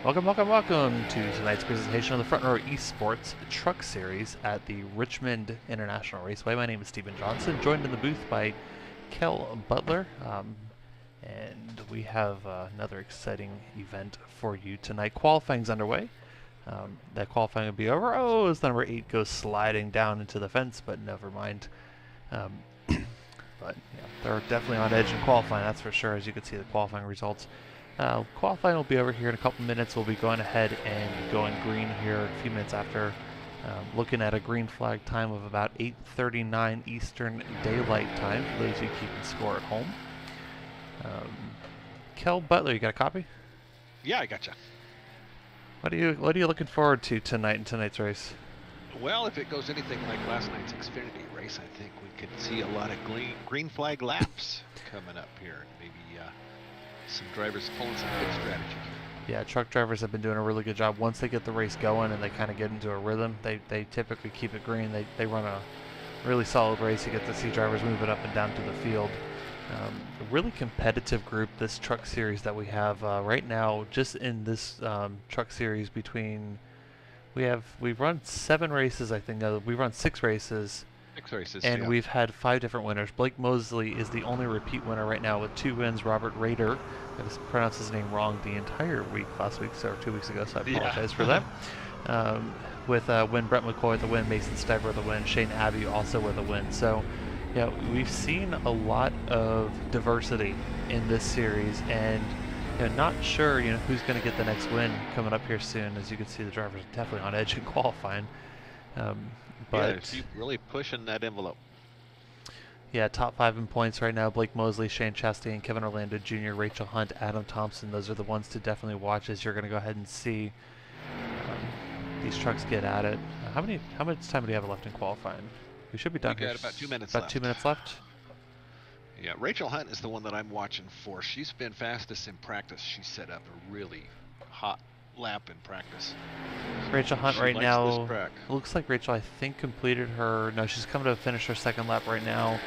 Welcome to tonight's presentation of the Front Row Esports Truck Series at the Richmond International Raceway. My name is Stephen Johnson, joined in the booth by Kel Butler, and we have another exciting event for you tonight. Qualifying's underway. That qualifying will be over. Oh, as number 8 goes sliding down into the fence, but never mind. But yeah, they're definitely on edge in qualifying, that's for sure, as you can see the qualifying results. Qualifying will be over here in a couple minutes. We'll be going ahead and going green here a few minutes after. Looking at a green flag time of about 8:39 Eastern Daylight Time for those of you keeping score at home. Kel Butler, you got a copy? Yeah, I gotcha. What are you looking forward to tonight in tonight's race? Well, if it goes anything like last night's Xfinity race, I think we could see a lot of green flag laps coming up here. Maybe some drivers pulling some good strategy. Yeah, truck drivers have been doing a really good job. Once they get the race going and they kind of get into a rhythm, they typically keep it green. They run a really solid race. You get to see drivers moving up and down to the field. A really competitive group, this truck series that we have right now. Just in this truck series, we've run 7 races, I think. We've run 6 races. 6 races, and yeah. we've had 5 different winners. Blake Mosley is the only repeat winner right now with 2 wins. Robert Rader, I just pronounced his name wrong the entire week last week, or 2 weeks ago, so I apologize for that. With a win, Brett McCoy with a win, Mason Stiver with a win, Shane Abbey also with a win. So, yeah, we've seen a lot of diversity in this series, and not sure who's going to get the next win coming up here soon. As you can see, the drivers are definitely on edge in qualifying. But yeah, really pushing that envelope. Yeah, top 5 in points right now: Blake Mosley, Shane Chastain, Kevin Orlando Jr., Rachel Hunt, Adam Thompson. Those are the ones to definitely watch as you're going to go ahead and see these trucks get at it. How much time do you have left in qualifying? We should be done here. We got about 2 minutes left. left. 2 minutes left? Yeah, Rachel Hunt is the one that I'm watching for. She's been fastest in practice. She set up a really hot lap in practice. Rachel Hunt right now, looks like Rachel, I think, completed her, no, she's coming to finish her second lap right now.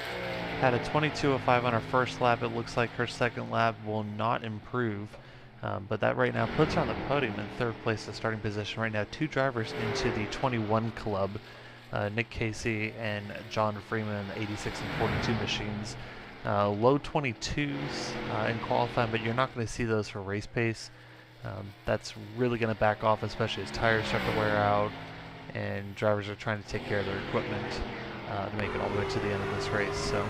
Had a 22:05 on her first lap. It looks like her second lap will not improve, but that right now puts her on the podium in 3rd place, the starting position right now. 2 drivers into the 21 club, Nick Casey and John Freeman, the 86 and 42 machines. Low 22s in qualifying, but you're not going to see those for race pace. That's really going to back off, especially as tires start to wear out and drivers are trying to take care of their equipment to make it all the way to the end of this race. So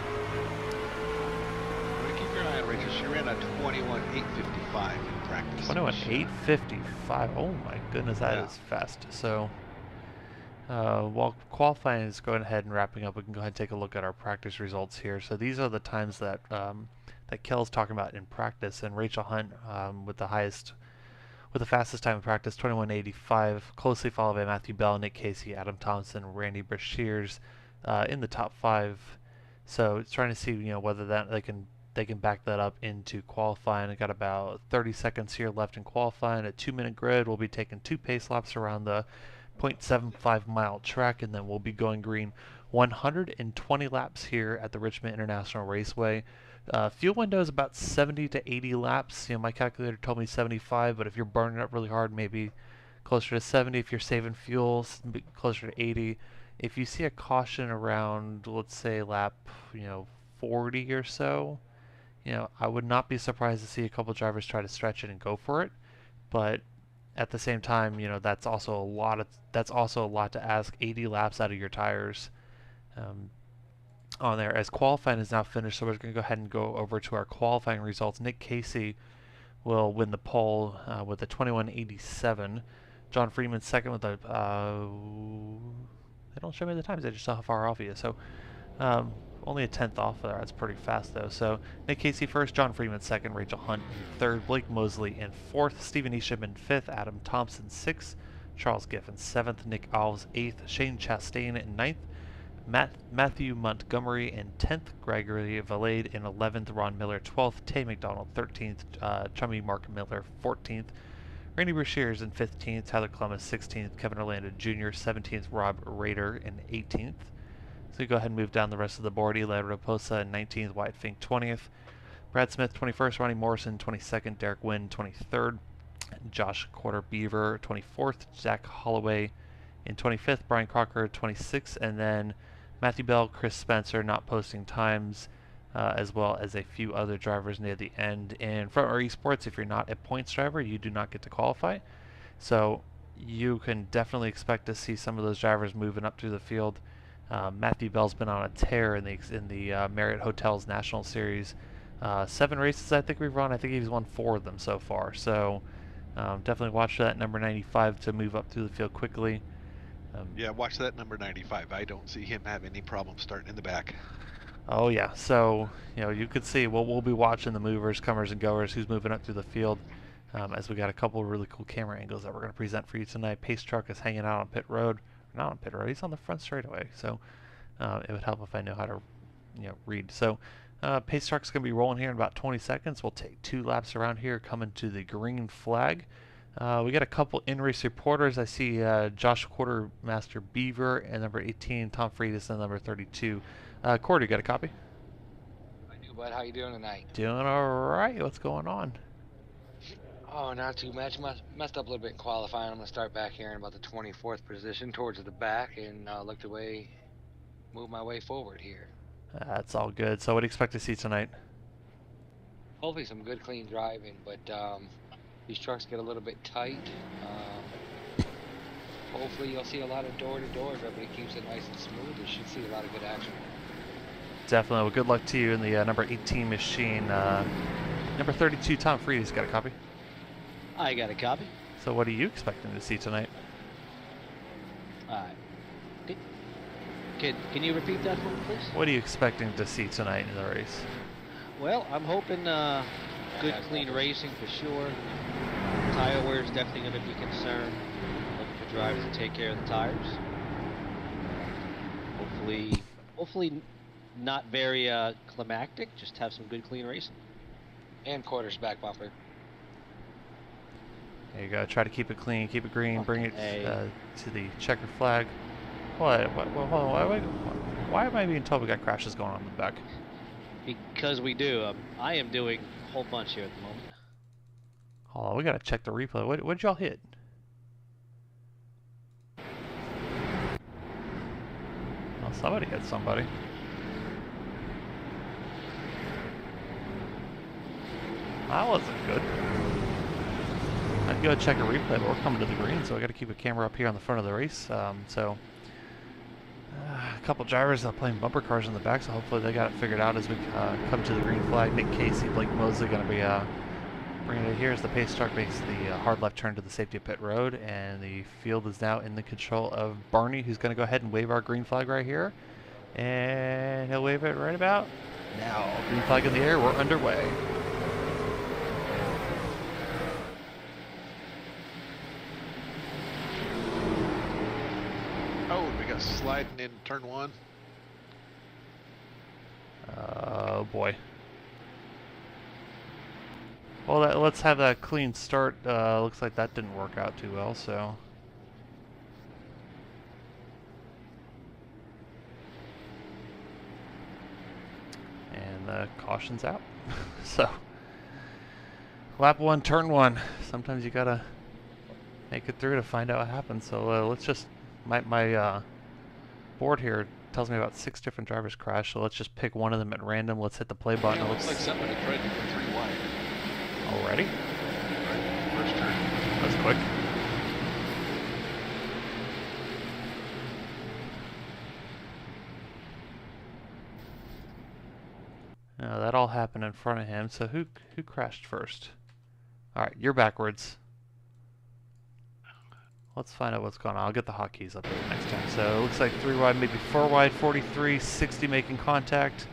keep your eye on Rachel. She ran a 21:855 in practice. 21:855. Oh my goodness, that is fast. So while qualifying is going ahead and wrapping up, we can go ahead and take a look at our practice results here. So these are the times that that Kel's talking about in practice, and Rachel Hunt with the fastest time in practice, 21:85, closely followed by Matthew Bell, Nick Casey, Adam Thompson, Randy Brashears in the top 5. So it's trying to see whether that they can back that up into qualifying. I got about 30 seconds here left in qualifying. A 2-minute grid. We'll be taking 2 pace laps around the 0.75 mile track, and then we'll be going green. 120 laps here at the Richmond International Raceway. Fuel window is about 70 to 80 laps. My calculator told me 75, but if you're burning up really hard, maybe closer to 70. If you're saving fuel, closer to 80. If you see a caution around, let's say lap 40 or so, I would not be surprised to see a couple drivers try to stretch it and go for it. But at the same time, that's also a lot to ask. 80 laps out of your tires on there. As qualifying is now finished, so we're going to go ahead and go over to our qualifying results. Nick Casey will win the pole with a 21:87. John Freeman second with a they don't show me the times, they just saw how far off he is. So only a 10th off there. That's pretty fast though. So Nick Casey first, John Freeman second, Rachel Hunt in 3rd, Blake Mosley in 4th, Stephen Isham in 5th, Adam Thompson 6th, Charles Giffen 7th, Nick Alves 8th, Shane Chastain in 9th, Matthew Montgomery in 10th, Gregory Valade in 11th, Ron Miller 12th, Tay McDonald 13th, chummy Mark Miller 14th, Randy Brashears in 15th, Tyler Clemens 16th, Kevin Orlando Jr. 17th, Rob Rader in 18th. So we go ahead and move down the rest of the board. Eli Raposa in 19th, Wyatt Fink 20th, Brad Smith 21st, Ronnie Morrison 22nd, Derek Wynn 23rd, Josh Quarter Beaver 24th, Zach Holloway in 25th, Brian Crocker 26th, and then Matthew Bell, Chris Spencer not posting times, as well as a few other drivers near the end. In Front Row Esports, if you're not a points driver, you do not get to qualify. So you can definitely expect to see some of those drivers moving up through the field. Matthew Bell's been on a tear in the Marriott Hotels National Series. 7 races I think we've run. I think he's won 4 of them so far. So definitely watch that number 95 to move up through the field quickly. Yeah, watch that number 95. I don't see him having any problem starting in the back. Oh yeah, so you could see we'll be watching the movers, comers, and goers, who's moving up through the field, as we got a couple of really cool camera angles that we're going to present for you tonight. Pace Truck is hanging out on pit road, not on pit road. He's on the front straightaway, so it would help if I know how to read. So Pace Truck's going to be rolling here in about 20 seconds. We'll take 2 laps around here, coming to the green flag. We got a couple in-race reporters. I see Josh Quartermaster Beaver and number 18, Tom Freitas, and number 32. Quarter, you got a copy? I do, bud. How you doing tonight? Doing all right. What's going on? Oh, not too much. Messed up a little bit in qualifying. I'm going to start back here in about the 24th position towards the back and move my way forward here. That's all good. So what do you expect to see tonight? Hopefully some good, clean driving, but these trucks get a little bit tight. Hopefully you'll see a lot of door-to-door. If everybody keeps it nice and smooth, you should see a lot of good action. Definitely. Well, good luck to you in the number 18 machine. Number 32, Tom Freitas, got a copy? I got a copy. So what are you expecting to see tonight? Can you repeat that for me, please? What are you expecting to see tonight in the race? Well, I'm hoping good, clean racing for sure. Tire wear is definitely going to be concerned. Looking for drivers to take care of the tires. Hopefully not very climactic. Just have some good, clean racing. And quarters back bumper. There you go. Try to keep it clean, keep it green, bring it to the checker flag. What? Hold on. Why am I being told we got crashes going on in the back? Because we do. I am doing a whole bunch here at the moment. Hold on, we gotta check the replay. What did y'all hit? Well, somebody hit somebody. That wasn't good. I'd go check a replay, but we're coming to the green, so I gotta keep a camera up here on the front of the race. A couple drivers are playing bumper cars in the back, so hopefully they got it figured out as we come to the green flag. Nick Casey, Blake Mosley going to be bringing it here as the pace truck makes the hard left turn to the safety of pit road, and the field is now in the control of Barney, who's going to go ahead and wave our green flag right here. And he'll wave it right about now. Green flag in the air, we're underway. Sliding in turn 1. Oh boy. Well, let's have that clean start. Looks like that didn't work out too well, so. And the caution's out. So, lap 1, turn 1. Sometimes you gotta make it through to find out what happens. So let's just, my board here tells me about 6 different drivers crashed, so let's just pick one of them at random. Let's hit the play button. Yeah, it looks like somebody tried to go 3 wide. Already? Right, first turn. That's quick. Now that all happened in front of him, so who crashed first? Alright, you're backwards. Let's find out what's going on. I'll get the hotkeys up there next time. So it looks like 3 wide, maybe 4 wide, 43, 60 making contact,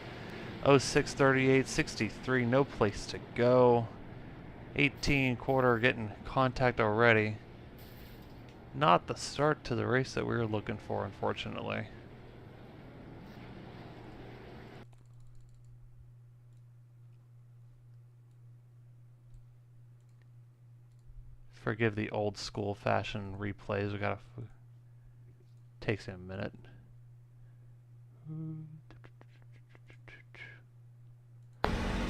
06, 38, 63, no place to go. 18 quarter getting contact already. Not the start to the race that we were looking for, unfortunately. Forgive the old school fashion replays. We gotta takes him a minute.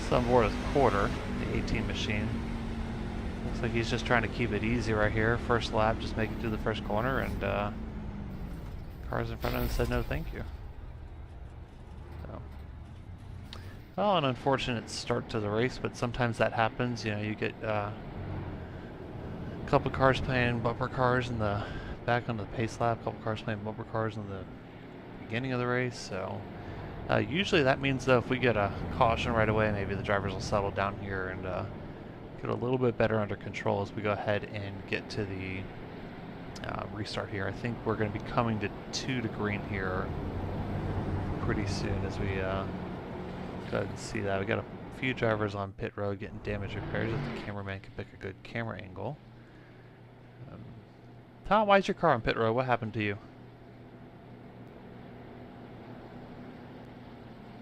So on board is quarter, the 18 machine. Looks like he's just trying to keep it easy right here. First lap, just make it through the first corner, and cars in front of him said no thank you. So, well, an unfortunate start to the race, but sometimes that happens. You know, you get a couple cars playing bumper cars in the back on the pace lap, a couple cars playing bumper cars in the beginning of the race. So usually that means, though, if we get a caution right away, maybe the drivers will settle down here and get a little bit better under control as we go ahead and get to the restart here. I think we're going to be coming to 2 to green here pretty soon as we go ahead and see that. We got a few drivers on pit road getting damage repairs if the cameraman can pick a good camera angle. Tom, why is your car on pit road? What happened to you?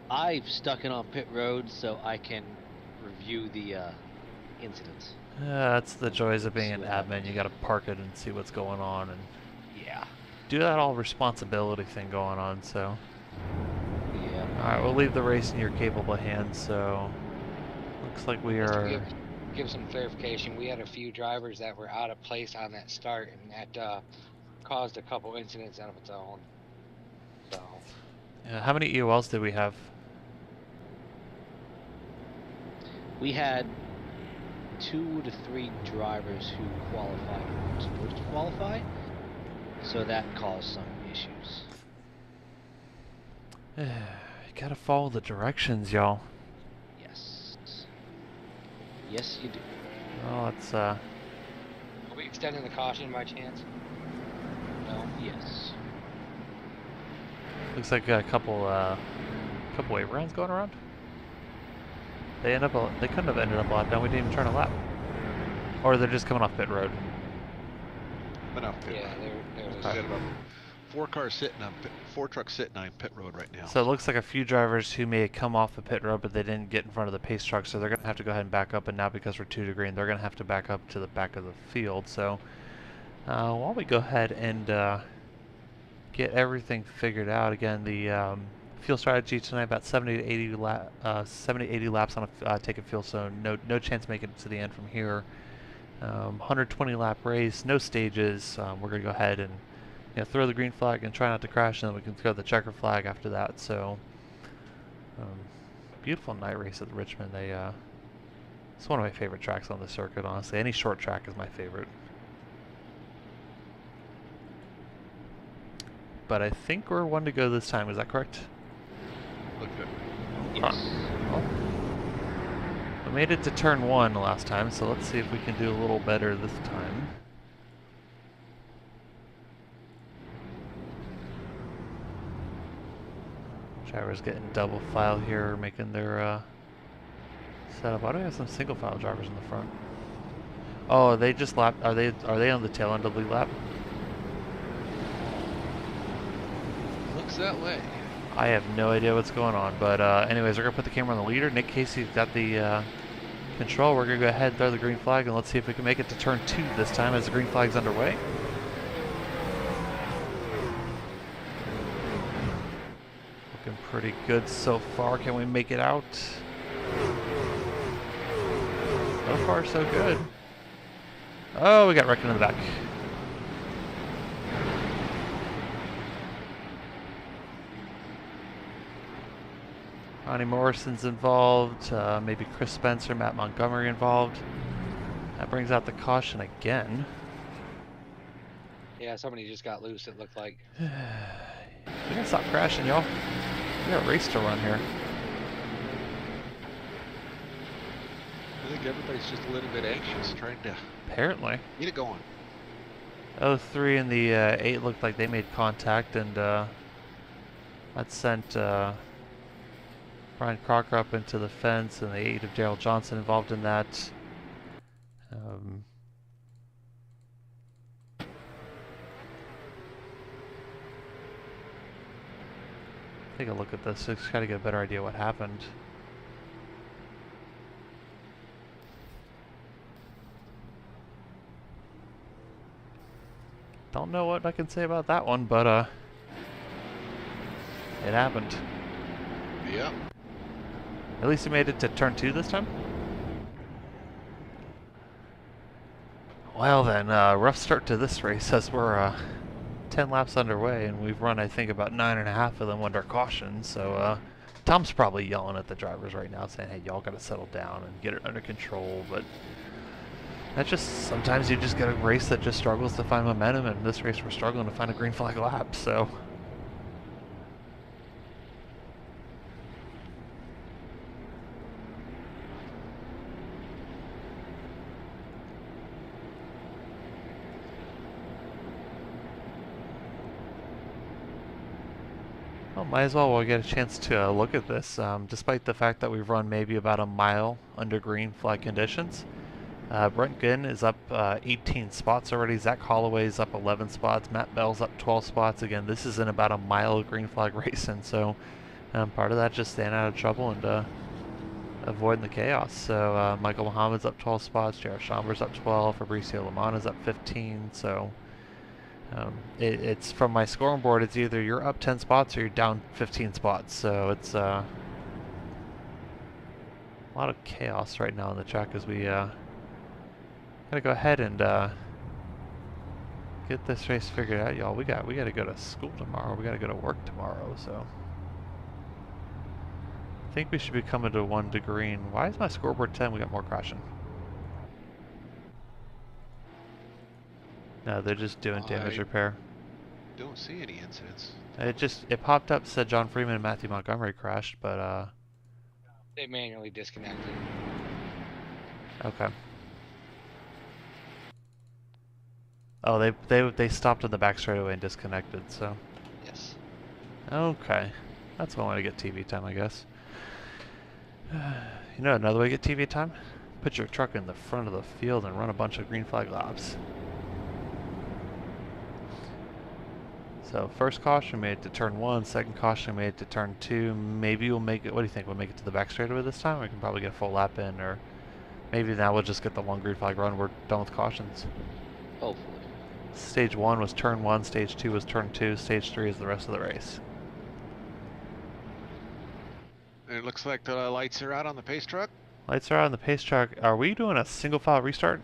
I've stuck it on pit road so I can review the incidents. That's the joys of being an admin. You got to park it and see what's going on, and Yeah. do that all responsibility thing going on. So, Yeah. all right, we'll leave the race in your capable hands. So, looks like we Just to are. give some clarification, we had a few drivers that were out of place on that start, and that caused a couple incidents of its own. So, How many EOLs did we have? We had 2 to 3 drivers who qualified who weren't supposed to qualify, so that caused some issues. You gotta follow the directions, y'all. Yes. Yes, you do. Well, it's are we extending the caution by chance? No. Yes. looks like a couple wave rounds going around. They couldn't have ended up a lap down. We didn't even turn a lap. Or they're just coming off pit road. But no, pit Yeah, road. there was. We got about 4 cars sitting on 4 trucks sitting on pit road right now. So it looks like a few drivers who may come off the pit road, but they didn't get in front of the pace truck, so they're going to have to go ahead and back up. And now because we're 2 to green, they're going to have to back up to the back of the field. So while we go ahead and get everything figured out, again, the fuel strategy tonight, about 70 to 80 laps on a taken fuel, so no chance of making it to the end from here. 120 lap race, no stages. We're going to go ahead and throw the green flag and try not to crash, and then we can throw the checker flag after that. So beautiful night race at Richmond. It's one of my favorite tracks on the circuit, honestly. Any short track is my favorite. But I think we're 1 to go this time. Is that correct? Look good. Yes. Well, we made it to turn 1 last time, so let's see if we can do a little better this time. Drivers getting double file here, making their setup. Why do we have some single file drivers in the front? Oh, they just lapped. Are they on the tail end of the lap? Looks that way. I have no idea what's going on, but anyways, we're gonna put the camera on the leader. Nick Casey's got the control. We're gonna go ahead and throw the green flag, and let's see if we can make it to turn 2 this time as the green flag's underway. Looking pretty good so far. Can we make it out? So far, so good. Oh, we got wrecked in the back. Ronnie Morrison's involved, maybe Chris Spencer, Matt Montgomery involved. That brings out the caution again. Yeah, somebody just got loose, it looked like. We gotta stop crashing, y'all. We got a race to run here. I think everybody's just a little bit anxious, trying to Apparently. get it going. 03 and the 8 looked like they made contact, and that sent Brian Crocker up into the fence, and the 8 of Daryl Johnson involved in that. Take a look at this, just try to get a better idea what happened. Don't know what I can say about that one, but it happened. Yep. At least we made it to turn 2 this time. Well then, rough start to this race as we're 10 laps underway, and we've run, I think, about 9.5 of them under caution. So Tom's probably yelling at the drivers right now, saying, "Hey, y'all gotta settle down and get it under control." But that's just, sometimes you just get a race that just struggles to find momentum, and this race we're struggling to find a green flag lap. So. Well, might as well we'll get a chance to look at this. Despite the fact that we've run maybe about a mile under green flag conditions, Brent Ginn is up 18 spots already. Zach Holloway's up 11 spots. Matt Bell's up 12 spots. Again, this is in about a mile of green flag racing, so part of that just staying out of trouble and avoiding the chaos. So Michael Muhammad's up 12 spots. Jared Schomburg's up 12. Fabricio Lamana's up 15. So. It's from my scoring board, it's either you're up 10 spots or you're down 15 spots, so it's a lot of chaos right now on the track as we gotta go ahead and get this race figured out, y'all. We gotta go to school tomorrow, we gotta go to work tomorrow, so I think we should be coming to 1 to green. Why is my scoreboard 10? We got more crashing. No, they're just doing damage repair. Don't see any incidents. It popped up, said John Freeman and Matthew Montgomery crashed, but They manually disconnected. okay. Oh, they stopped in the back straightaway and disconnected, so. Yes. Okay. That's one way to get TV time, I guess. You know another way to get TV time? Put your truck in the front of the field and run a bunch of green flag laps. So first caution made it to turn 1, second caution made it to turn 2. Maybe we'll make it, what do you think, we'll make it to the back straightaway this time? We can probably get a full lap in, or maybe now we'll just get the 1 green flag run, we're done with cautions. Hopefully. Stage 1 was turn 1, stage 2 was turn 2, stage 3 is the rest of the race. It looks like the lights are out on the pace truck. Lights are out on the pace truck. Are we doing a single file restart?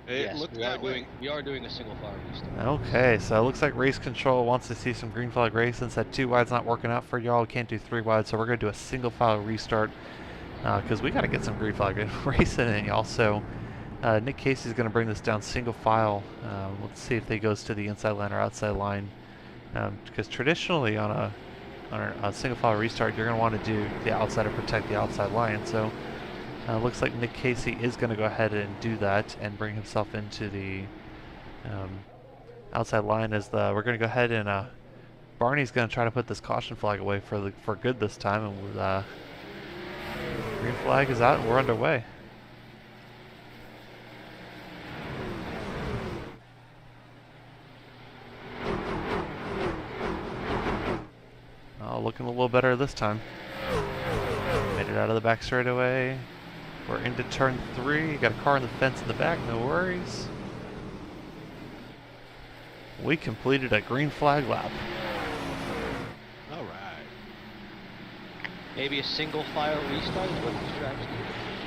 Yes, we are doing a single file restart. Okay, so it looks like race control wants to see some green flag racing. Said 2 wide's not working out for y'all. We can't do 3 wide, so we're going to do a single file restart because we got to get some green flag racing in, y'all. So Nick Casey's going to bring this down single file. Let's see if they goes to the inside line or outside line, because traditionally on a single file restart, you're going to want to do the outside to protect the outside line. So looks like Nick Casey is going to go ahead and do that and bring himself into the outside line. As we're going to go ahead and Barney's going to try to put this caution flag away for good this time, and green flag is out and we're underway. Oh, looking a little better this time. Made it out of the back straightaway. We're into turn 3. Got a car on the fence in the back, no worries. We completed a green flag lap. All right. Maybe a single file restart is what these drivers do.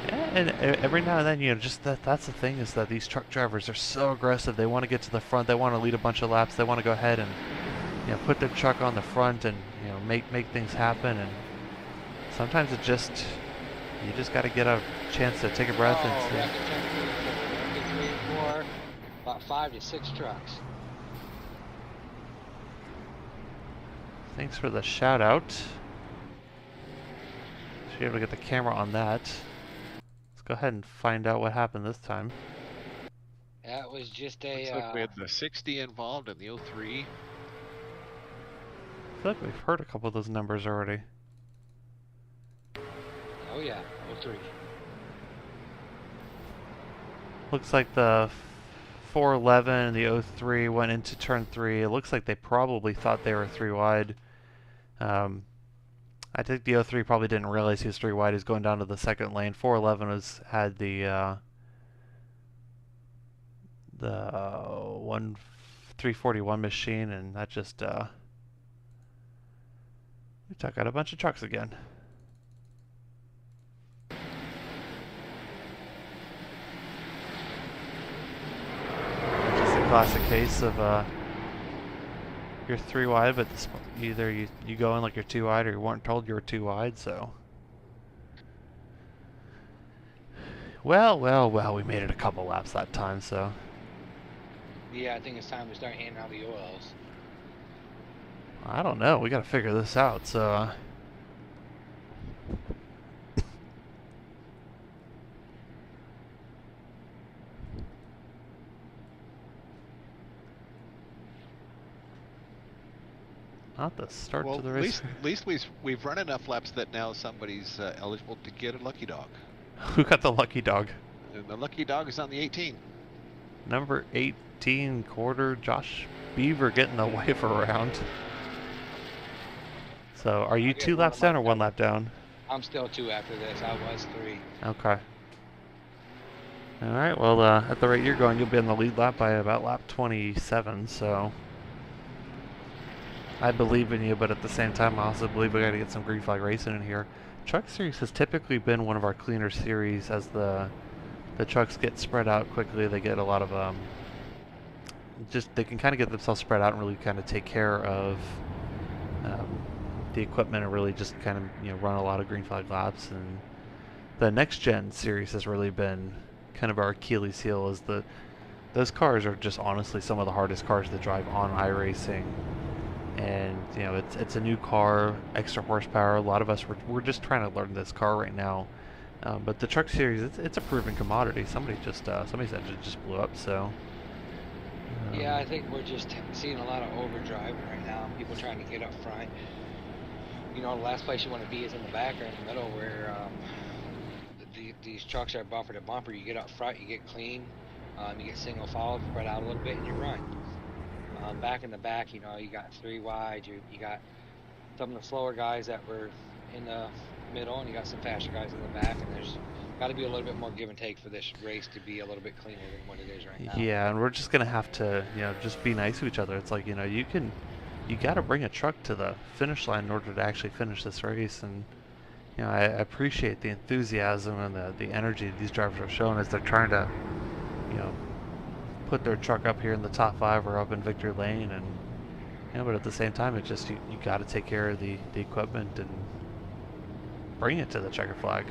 Yeah, and every now and then, you know, just that's the thing, is that these truck drivers are so aggressive. They want to get to the front. They want to lead a bunch of laps. They want to go ahead and, you know, put their truck on the front and, you know, make things happen. And sometimes you just got to get a chance to take a breath and see. After 3 and 4, about 5 to 6 trucks. Thanks for the shout out. Should be able to get the camera on that. Let's go ahead and find out what happened this time. That was just Looks a. like we had the 60 involved in the 03. I feel like we've heard a couple of those numbers already. Oh yeah, 03. Looks like the 411 and the 03 went into turn 3. It looks like they probably thought they were 3 wide. I think the 03 probably didn't realize he was 3 wide. He's going down to the second lane. 411 had the 341 machine, and that just we took out a bunch of trucks again. classic case of you're 3 wide, but either you go in like you're 2 wide, or you weren't told you were 2 wide. So, well, we made it a couple laps that time. So, Yeah, I think it's time to start handing out the oils. I don't know. We got to figure this out. So. Not the start to the race. At least we've run enough laps that now somebody's eligible to get a lucky dog. Who got the lucky dog? And the lucky dog is on the 18. Number 18, quarter, Josh Beaver getting the wife around. So, are you 2 laps down or 1 lap down? I'm still 2 after this. I was 3. Okay. Alright, well, at the rate you're going, you'll be in the lead lap by about lap 27, so... I believe in you, but at the same time, I also believe we got to get some green flag racing in here. Truck series has typically been one of our cleaner series as the trucks get spread out quickly. They get a lot of they can kind of get themselves spread out and really kind of take care of the equipment and really just kind of run a lot of green flag laps. And the next gen series has really been kind of our Achilles heel. Is those cars are just honestly some of the hardest cars to drive on iRacing. And it's a new car, extra horsepower. A lot of us we're just trying to learn this car right now. But the truck series, it's a proven commodity. Somebody's engine just blew up. So yeah, I think we're just seeing a lot of overdriving right now. People trying to get up front. The last place you want to be is in the back or in the middle, where these trucks are bumper to bumper. You get up front, you get clean, you get single file, spread out a little bit, and you run. Back in the back, you got 3 wide, you got some of the slower guys that were in the middle, and you got some faster guys in the back, and there's got to be a little bit more give and take for this race to be a little bit cleaner than what it is right now. Yeah, and we're just going to have to, just be nice to each other. It's like, you got to bring a truck to the finish line in order to actually finish this race, and, I appreciate the enthusiasm and the energy these drivers are showing as they're trying to, put their truck up here in the top 5 or up in victory lane, and but at the same time, it's just you got to take care of the equipment and bring it to the checker flag.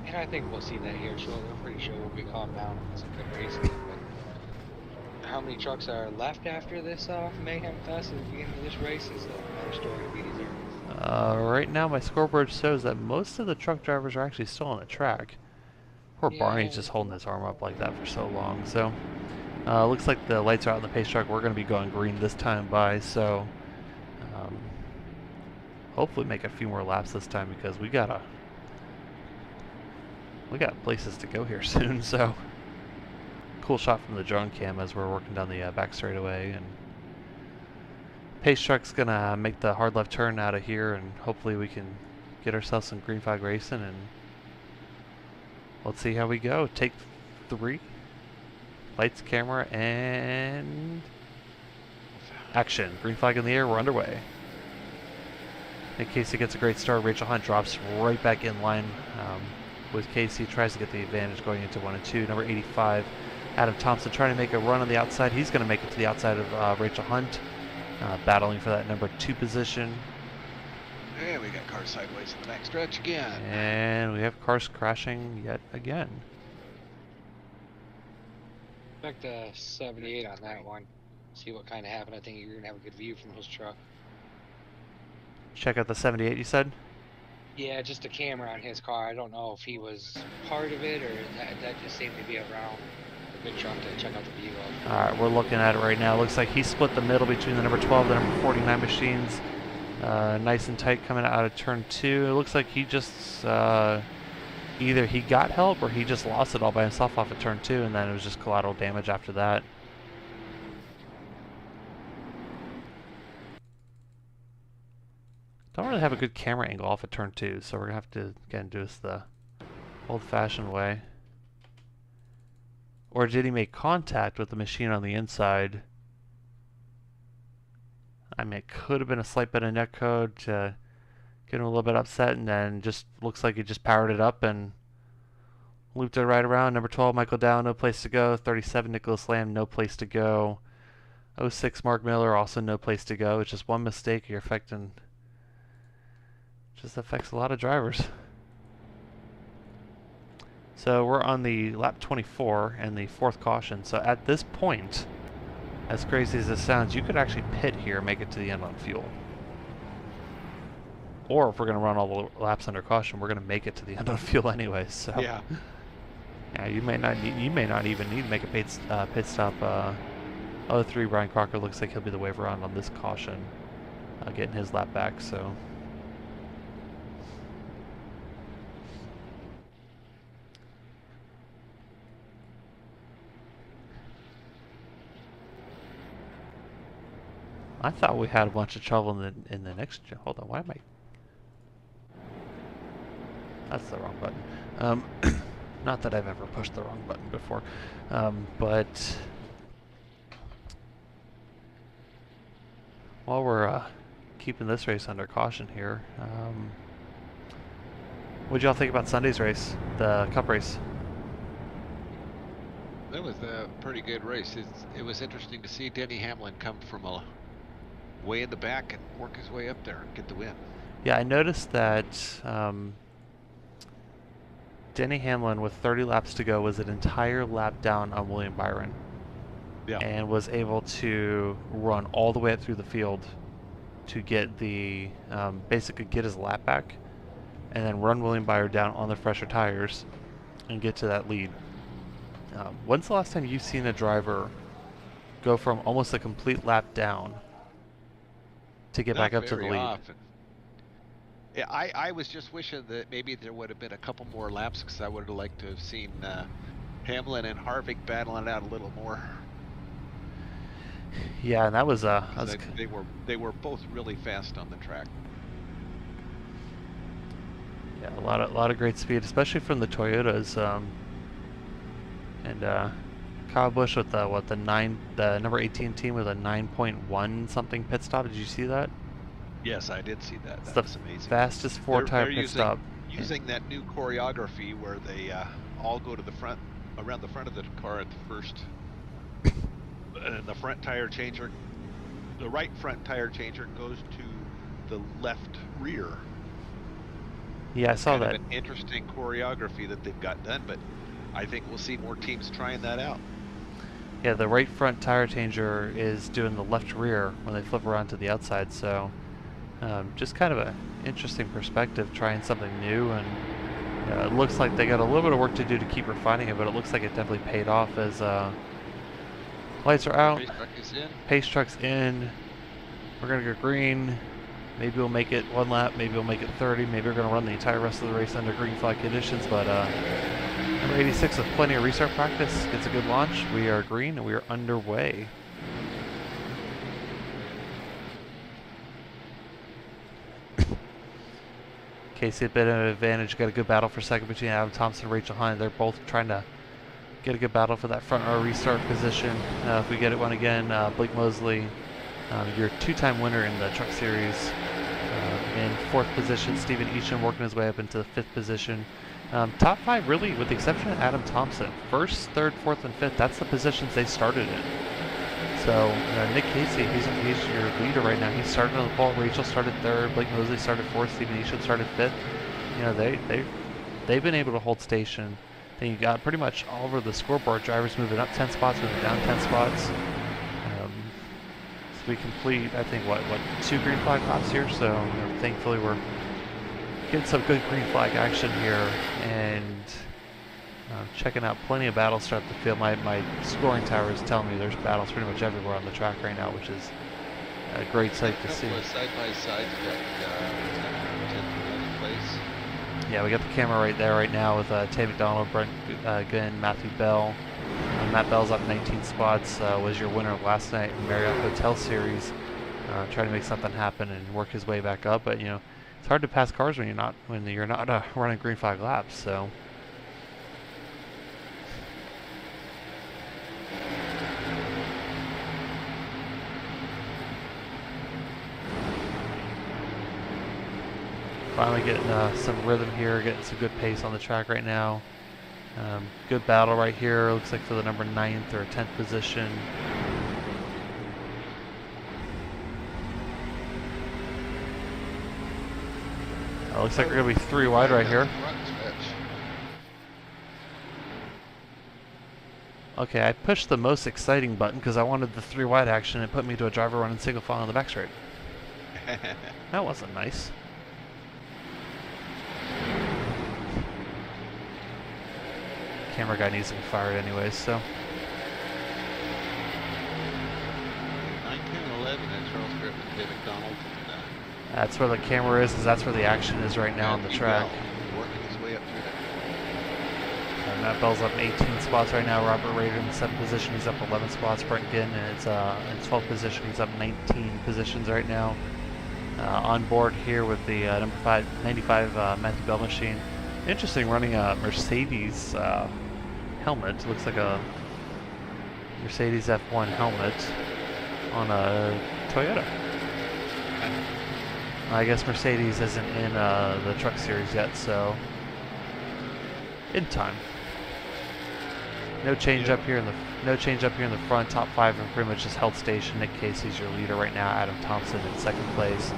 And I think we'll see that here shortly. I'm pretty sure we'll be calmed down with some good racing. But how many trucks are left after this Mayhem Fest at the beginning of this race is another story to be deserved. Right now, my scoreboard shows that most of the truck drivers are actually still on the track. Poor Barney's just holding his arm up like that for so long. So, looks like the lights are out in the pace truck. We're going to be going green this time by, so hopefully make a few more laps this time, because we got places to go here soon. So, cool shot from the drone cam as we're working down the back straightaway, and pace truck's going to make the hard left turn out of here, and hopefully we can get ourselves some green flag racing, and let's see how we go. Take 3. Lights, camera, and action. Green flag in the air. We're underway. And Casey gets a great start. Rachel Hunt drops right back in line with Casey. Tries to get the advantage going into 1 and 2. Number 85, Adam Thompson, trying to make a run on the outside. He's going to make it to the outside of Rachel Hunt, battling for that number 2 position. And we got cars sideways in the back stretch again. And we have cars crashing yet again. Expect a 78 on that one. See what kind of happened. I think you're going to have a good view from his truck. Check out the 78, you said? Yeah, just a camera on his car. I don't know if he was part of it or that just seemed to be around a good truck to check out the view of. Alright, we're looking at it right now. Looks like he split the middle between the number 12 and the number 49 machines. Nice and tight coming out of turn 2. It looks like he just either he got help or he just lost it all by himself off of turn 2, and then it was just collateral damage after that. Don't really have a good camera angle off of turn 2, so we're gonna have to again do this the old-fashioned way. Or did he make contact with the machine on the inside? I mean, it could have been a slight bit of netcode to get him a little bit upset, and then just looks like he just powered it up and looped it right around. Number 12, Michael Dow, no place to go. 37, Nicholas Lamb, no place to go. 06, Mark Miller, also no place to go. It's just one mistake. You're affecting... just affects a lot of drivers. So we're on the lap 24 and the 4th caution. So at this point, as crazy as this sounds, you could actually pit here and make it to the end on fuel. Or if we're going to run all the laps under caution, we're going to make it to the end on fuel anyways. So Yeah. Yeah, you may not even need to make a pit stop. 03, Brian Crocker looks like he'll be the wave around on this caution, getting his lap back. So. I thought we had a bunch of trouble in the next. Hold on, why am I? That's the wrong button. Not that I've ever pushed the wrong button before, but while we're keeping this race under caution here, what did y'all think about Sunday's race, the Cup race? That was a pretty good race. It was interesting to see Denny Hamlin come from way in the back and work his way up there and get the win. Yeah, I noticed that Denny Hamlin, with 30 laps to go, was an entire lap down on William Byron. Yeah. And was able to run all the way up through the field to get the, basically get his lap back, and then run William Byron down on the fresher tires and get to that lead. When's the last time you've seen a driver go from almost a complete lap down to get back up to the lead? Often. Yeah, I was just wishing that maybe there would have been a couple more laps, because I would have liked to have seen Hamlin and Harvick battling it out a little more. Yeah, and that was they were both really fast on the track. Yeah, a lot of great speed, especially from the Toyotas. And Kyle Busch with the number 18 team with a 9.1 something pit stop. Did you see that? Yes, I did see that. It's That was amazing. Fastest four-tire pit stop. Using that new choreography where they all go to the front, around the front of the car at the first, and the front tire changer, the right front tire changer goes to the left rear. Yeah, I saw that. An interesting choreography that they've got done, but I think we'll see more teams trying that out. Yeah, the right front tire changer is doing the left rear when they flip around to the outside, so just kind of an interesting perspective, trying something new, and it looks like they got a little bit of work to do to keep refining it, but it looks like it definitely paid off as lights are out, Pace truck is in. pace truck's in, we're going to go green, maybe we'll make it one lap, maybe we'll make it 30, maybe we're going to run the entire rest of the race under green flag conditions, but number 86 with plenty of restart practice gets a good launch. We are green and we are underway. Casey a bit of an advantage. Got a good battle for second between Adam Thompson and Rachel Hunt. They're both trying to get a good battle for that front row restart position. If we get it one again, Blake Mosley, your two-time winner in the Truck Series, in 4th position. Stephen Eacham working his way up into the 5th position. Top 5 really, with the exception of Adam Thompson. 1st, 3rd, 4th, and 5th, that's the positions they started in. So Nick Casey, he's your leader right now. He's starting on the pole. Rachel started 3rd. Blake Mosley started 4th. Stephen Eacham started 5th. You know, they've been able to hold station. Then you got pretty much all over the scoreboard. Drivers moving up 10 spots, moving down 10 spots. So we complete, I think, what 2 green flag laps here. So thankfully we're getting some good green flag action here, and checking out plenty of battles throughout the field. My scoring tower is telling me there's battles pretty much everywhere on the track right now, which is a great sight to see. Side by side, you got 10th place. Yeah, we got the camera right there right now with Tay McDonald, Brent Gunn, Matthew Bell. Matt Bell's up 19 spots, was your winner last night in Marriott Hotel Series. Trying to make something happen and work his way back up, but you know, it's hard to pass cars when you're not running green flag laps. So. Finally getting some rhythm here, getting some good pace on the track right now. Good battle right here. Looks like for the number 9th or 10th position. Looks like we're going to be 3 wide right here. Okay, I pushed the most exciting button because I wanted the 3 wide action and put me to a driver running single file on the back straight. That wasn't nice. Camera guy needs to be fired anyways, so. 9, 10, 11 at Charles Griffin, David McDonald. That's where the camera is, that's where the action is right now on the track. Working his way up through that. Matt Bell's up 18 spots right now. Robert Rader in the 7th position, he's up 11 spots. Brent Ginn in 12th position, he's up 19 positions right now. On board here with the number 95 Matthew Bell machine. Interesting, running a Mercedes helmet. Looks like a Mercedes F1 helmet on a Toyota. I guess Mercedes isn't in the truck series yet, so in time. No change up here in the front. Top 5 are pretty much just held station. Nick Casey's your leader right now. Adam Thompson in 2nd place.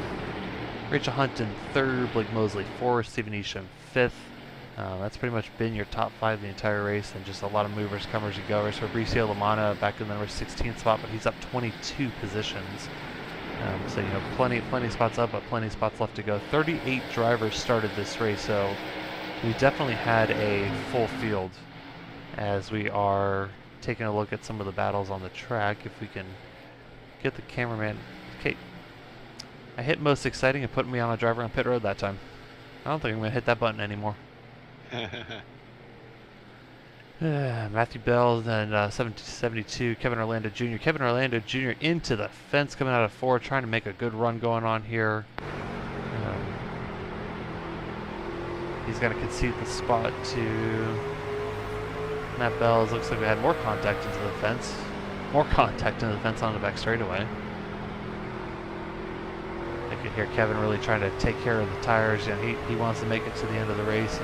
Rachel Hunt in 3rd. Blake Mosley 4th. Stephen Isham 5th. That's pretty much been your top 5 the entire race, and just a lot of movers, comers, and goers. Fabricio Lamana back in the number 16th spot, but he's up 22 positions. So, you know, plenty spots up, but plenty of spots left to go. 38 drivers started this race, so we definitely had a full field as we are taking a look at some of the battles on the track. If we can get the cameraman. Okay, I hit most exciting and put me on a driver on pit road that time. I don't think I'm going to hit that button anymore. Matthew Bell and 72, Kevin Orlando Jr. Kevin Orlando Jr. into the fence coming out of 4, trying to make a good run going on here. He's going to concede the spot to Matt Bell. Looks like we had more contact into the fence. More contact into the fence on the back straightaway. I could hear Kevin really trying to take care of the tires. You know, he wants to make it to the end of the race.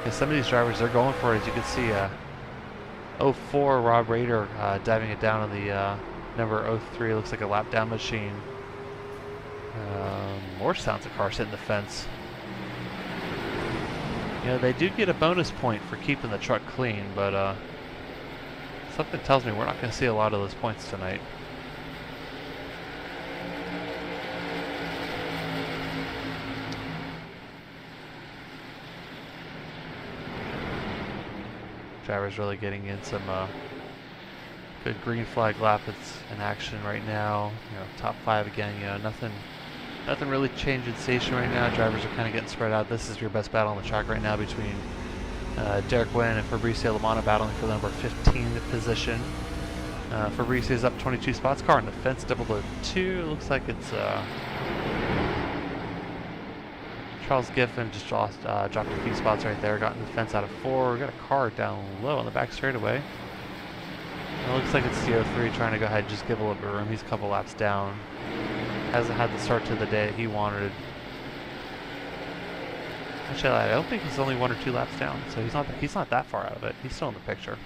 And some of these drivers, they're going for it. As you can see, 04 Rob Rader diving it down on the number 03. Looks like a lap down machine. More sounds of cars hitting the fence. You know, they do get a bonus point for keeping the truck clean, but something tells me we're not going to see a lot of those points tonight. Drivers really getting in some good green flag lap in action right now. You know, top 5 again. You know, nothing really changing station right now. Drivers are kind of getting spread out. This is your best battle on the track right now between Derek Wynn and Fabricio Lamana battling for the number 15 position. Fabricio's up 22 spots. Car in the fence, double to 2. Looks like it's Charles Giffen just dropped a few spots right there. Got in the fence out of 4. We got a car down low on the back straightaway. It looks like it's the 03 trying to go ahead and just give a little bit of room. He's a couple laps down. Hasn't had the start to the day he wanted. Actually, I don't think he's only 1 or 2 laps down, so he's not that far out of it. He's still in the picture.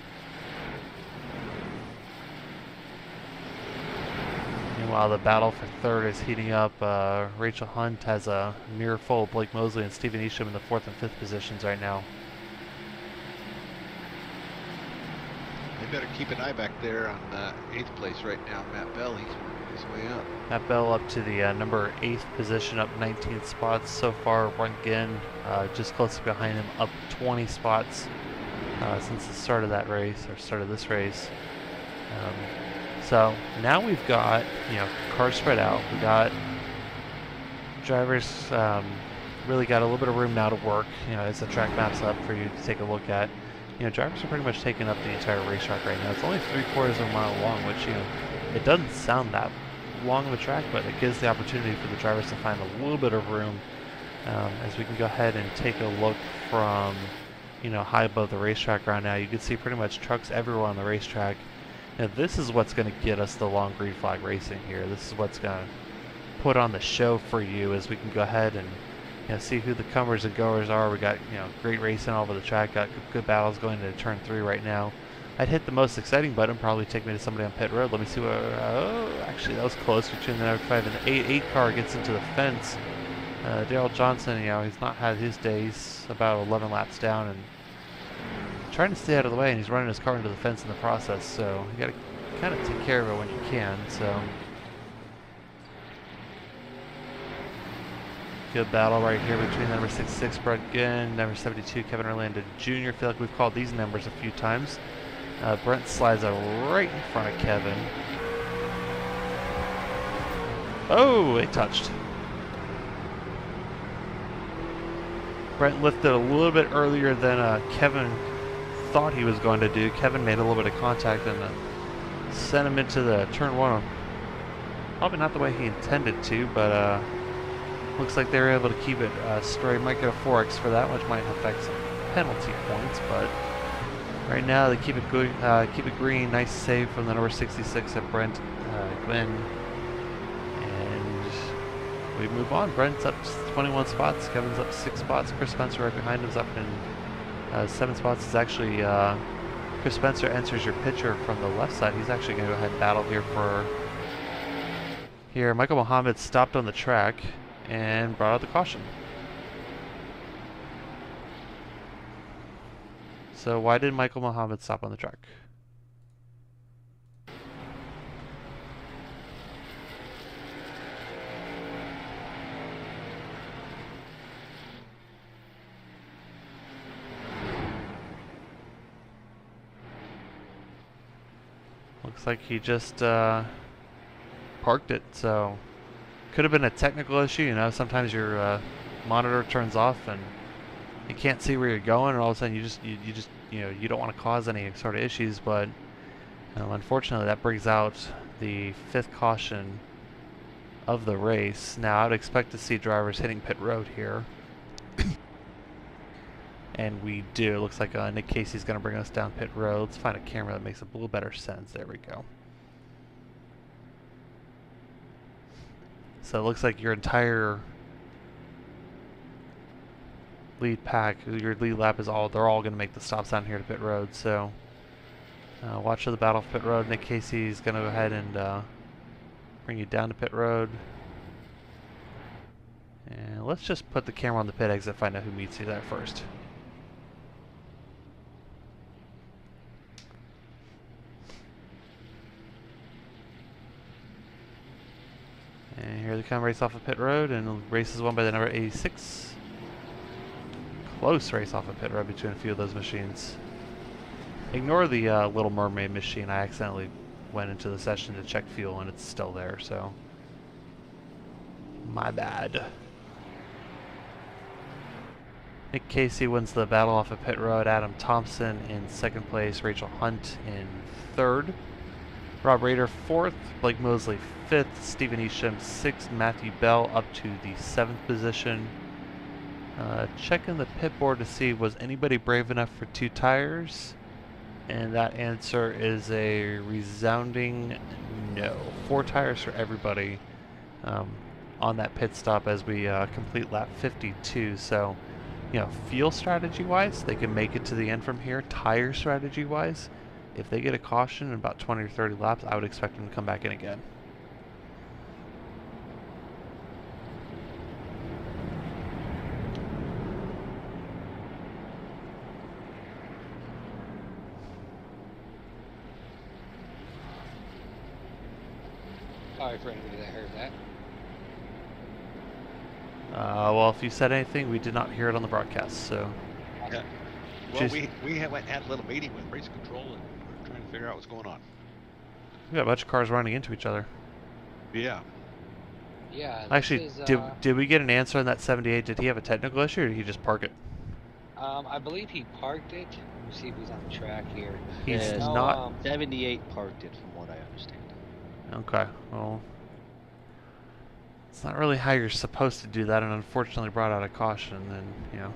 Meanwhile, the battle for 3rd is heating up. Rachel Hunt has a mirror full of Blake Mosley and Stephen Isham in the 4th and 5th positions right now. They better keep an eye back there on 8th place right now. Matt Bell, he's working his way up. Matt Bell up to the number 8th position, up 19 spots so far. Brent Ginn just close behind him, up 20 spots since the start of that race, or start of this race. So now we've got, you know, cars spread out. We got drivers really got a little bit of room now to work. You know, as the track maps up for you to take a look at. You know, drivers are pretty much taking up the entire racetrack right now. It's only 3/4 of a mile long, which, you know, it doesn't sound that long of a track, but it gives the opportunity for the drivers to find a little bit of room. As we can go ahead and take a look from, you know, high above the racetrack right now, you can see pretty much trucks everywhere on the racetrack. Now, this is what's going to get us the long green flag racing here. This is what's going to put on the show for you, as we can go ahead and see who the comers and goers are. We got, great racing all over the track. Got good battles going into turn 3 right now. I'd hit the most exciting button, probably take me to somebody on pit road. Let me see what, actually that was close between the number 5 and the 8 car gets into the fence. Daryl Johnson, he's not had his day. He's about 11 laps down and trying to stay out of the way, and he's running his car into the fence in the process, so you gotta kind of take care of it when you can, so. Good battle right here between number 66, Brett Ginn, number 72, Kevin Orlando Jr. I feel like we've called these numbers a few times. Brent slides out right in front of Kevin. Oh, they touched. Brent lifted a little bit earlier than Kevin thought he was going to do. Kevin made a little bit of contact and sent him into the turn 1. Probably not the way he intended to, but looks like they were able to keep it straight. Might get a 4X for that, which might affect some penalty points, but right now they keep it good, keep it green. Nice save from the number 66 at Brent Glenn. And we move on. Brent's up 21 spots. Kevin's up 6 spots. Chris Spencer right behind him's up in 7 spots. Is actually Chris Spencer enters your picture from the left side. He's actually going to go ahead and battle here for here. Michael Muhammad stopped on the track and brought out the caution. So why did Michael Muhammad stop on the track? Looks like he just parked it, so could have been a technical issue. Sometimes your monitor turns off and you can't see where you're going, and all of a sudden you don't want to cause any sort of issues. But unfortunately, that brings out the 5th caution of the race. Now, I would expect to see drivers hitting pit road here, and we do. It looks like Nick Casey's going to bring us down pit road. Let's find a camera that makes a little better sense. There we go. So it looks like your entire lead pack, your lead lap is they're all going to make the stops down here to pit road. So watch for the battle of pit road. Nick Casey's going to go ahead and bring you down to pit road. And let's just put the camera on the pit exit, find out who meets you there first. And here they come, race off of pit road, and the race is won by the number 86. Close race off of pit road between a few of those machines. Ignore the Little Mermaid machine. I accidentally went into the session to check fuel and it's still there, so my bad. Nick Casey wins the battle off of pit road. Adam Thompson in 2nd place. Rachel Hunt in 3rd. Rob Rader 4th, Blake Mosley 5th, Stephen Isham 6th, Matthew Bell up to the 7th position. Checking the pit board to see was anybody brave enough for 2 tires, and that answer is a resounding no. 4 tires for everybody on that pit stop as we complete lap 52. So, fuel strategy wise, they can make it to the end from here. Tire strategy wise, if they get a caution in about 20 or 30 laps, I would expect them to come back in again. Sorry for anybody that heard that. Well, if you said anything, we did not hear it on the broadcast, so. Yeah. Well, we went and had a little meeting with race control, and we're trying to figure out what's going on. We got a bunch of cars running into each other. Yeah. Yeah. Actually, did we get an answer on that 78? Did he have a technical issue, or did he just park it? I believe he parked it. Let me see if he's on the track here. He's Yeah, not. 78 parked it, from what I understand. Okay, well, it's not really how you're supposed to do that, and unfortunately brought out a caution. And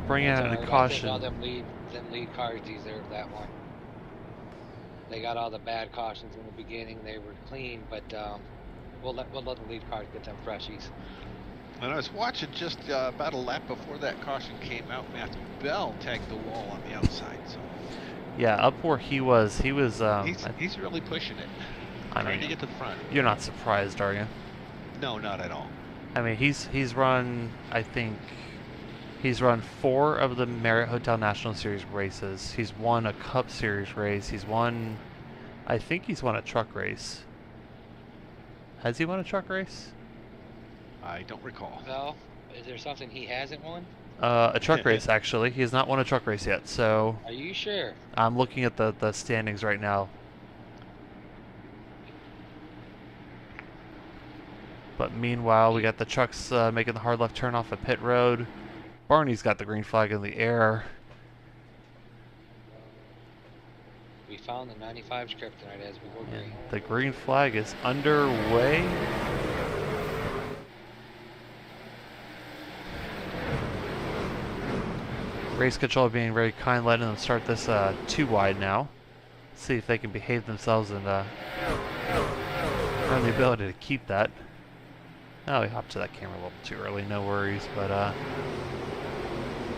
bring out a caution. I think all them lead cars deserve that one. They got all the bad cautions in the beginning. They were clean, but we'll let the lead cars get them freshies. And I was watching just about a lap before that caution came out. Matthew Bell tagged the wall on the outside. So Yeah, up where he was he's really pushing it. Trying to get to the front. You're not surprised, are you? No, not at all. I mean, he's run, I think, he's run 4 of the Marriott Hotel National Series races. He's won a Cup Series race. I think he's won a truck race. Has he won a truck race? I don't recall. No? Is there something he hasn't won? A truck race, actually. He has not won a truck race yet, so... Are you sure? I'm looking at the standings right now. But meanwhile, we got the trucks making the hard left turn off at pit road. Barney's got the green flag in the air. We found the 95 script tonight as we go green. The green flag is underway. Race control being very kind, letting them start this 2 wide now. See if they can behave themselves and earn the ability to keep that. Oh, we hopped to that camera a little too early, no worries, but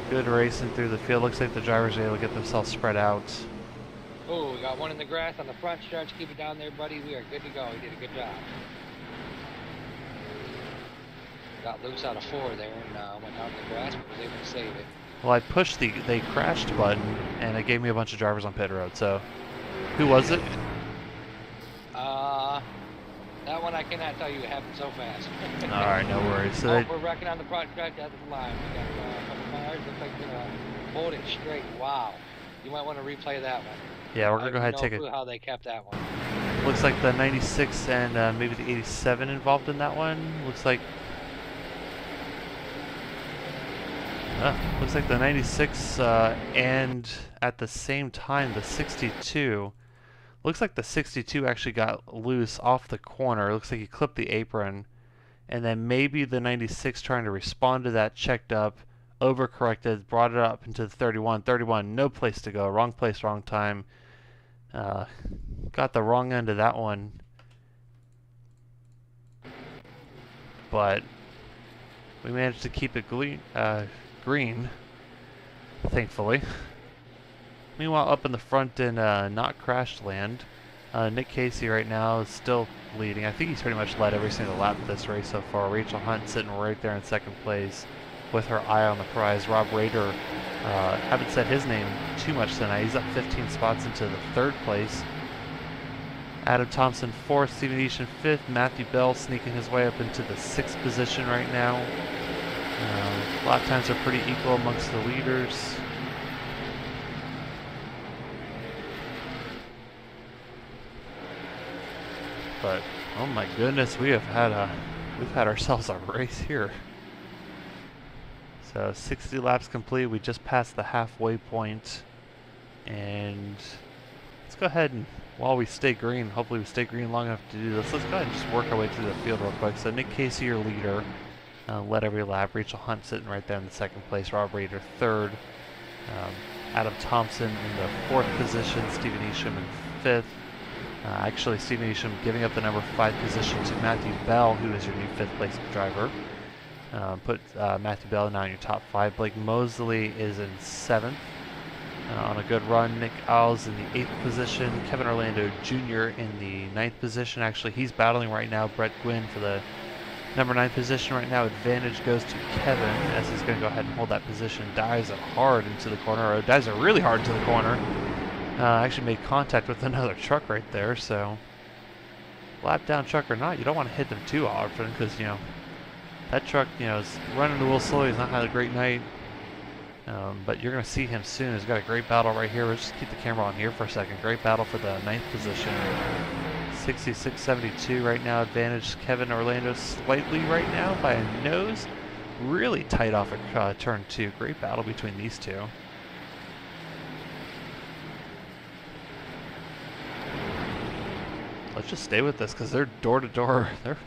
good racing through the field. Looks like the drivers are able to get themselves spread out. Oh, we got one in the grass on the front stretch. Keep it down there, buddy. We are good to go. We did a good job. Got loose out of 4 there and went down to the grass, but was able to save it. Well, I pushed the they crashed button, and it gave me a bunch of drivers on pit road, so... Who was it? That one I cannot tell you. It happened so fast. Alright, no worries. So we're wrecking on the front stretch out of the line. We got a couple cars. Looks like we're going to hold it straight. Wow. You might want to replay that one. yeah, we're going to go ahead and take it. How they kept that one. Looks like the 96 and maybe the 87 involved in that one. Looks like the 96 and at the same time the 62. Looks like the 62 actually got loose off the corner. Looks like he clipped the apron. And then maybe the 96 trying to respond to that, checked up, overcorrected, brought it up into the 31. 31, no place to go. Wrong place, wrong time. Got the wrong end of that one. But we managed to keep it green, thankfully. Meanwhile, up in the front in not crashed land, Nick Casey right now is still leading. I think he's pretty much led every single lap of this race so far. Rachel Hunt sitting right there in second place with her eye on the prize. Rob Rader, haven't said his name too much tonight. He's up 15 spots into the 3rd place. Adam Thompson 4th, Stephen Easton 5th, Matthew Bell sneaking his way up into the 6th position right now. Lap times are pretty equal amongst the leaders. But oh my goodness, we've had ourselves a race here. So 60 laps complete. We just passed the halfway point, and let's go ahead and while we stay green, hopefully we stay green long enough to do this. Let's go ahead and just work our way through the field real quick. So Nick Casey, your leader, led every lap. Rachel Hunt sitting right there in the 2nd place. Rob Rader 3rd. Adam Thompson in the 4th position. Stephen Easham in 5th. Actually, Stephen Easham giving up the number 5 position to Matthew Bell, who is your new 5th place driver. Put Matthew Bell now in your top 5. Blake Mosley is in 7th. On a good run. Nick Owls in the 8th position. Kevin Orlando Jr. in the 9th position. Actually, he's battling right now Brett Gwynn for the number 9 position right now. Advantage goes to Kevin as he's going to go ahead and hold that position. Dives it hard into the corner. Or dives it really hard into the corner. Actually made contact with another truck right there, so lap down truck or not, you don't want to hit them too often because, you know, that truck, you know, is running a little slow. He's not had a great night, but you're going to see him soon. He's got a great battle right here. Let's just keep the camera on here for a second. Great battle for the 9th position. 66.72 right now. Advantage Kevin Orlando slightly right now by a nose. Really tight off of turn 2. Great battle between these two. Let's just stay with this because they're door to door. They're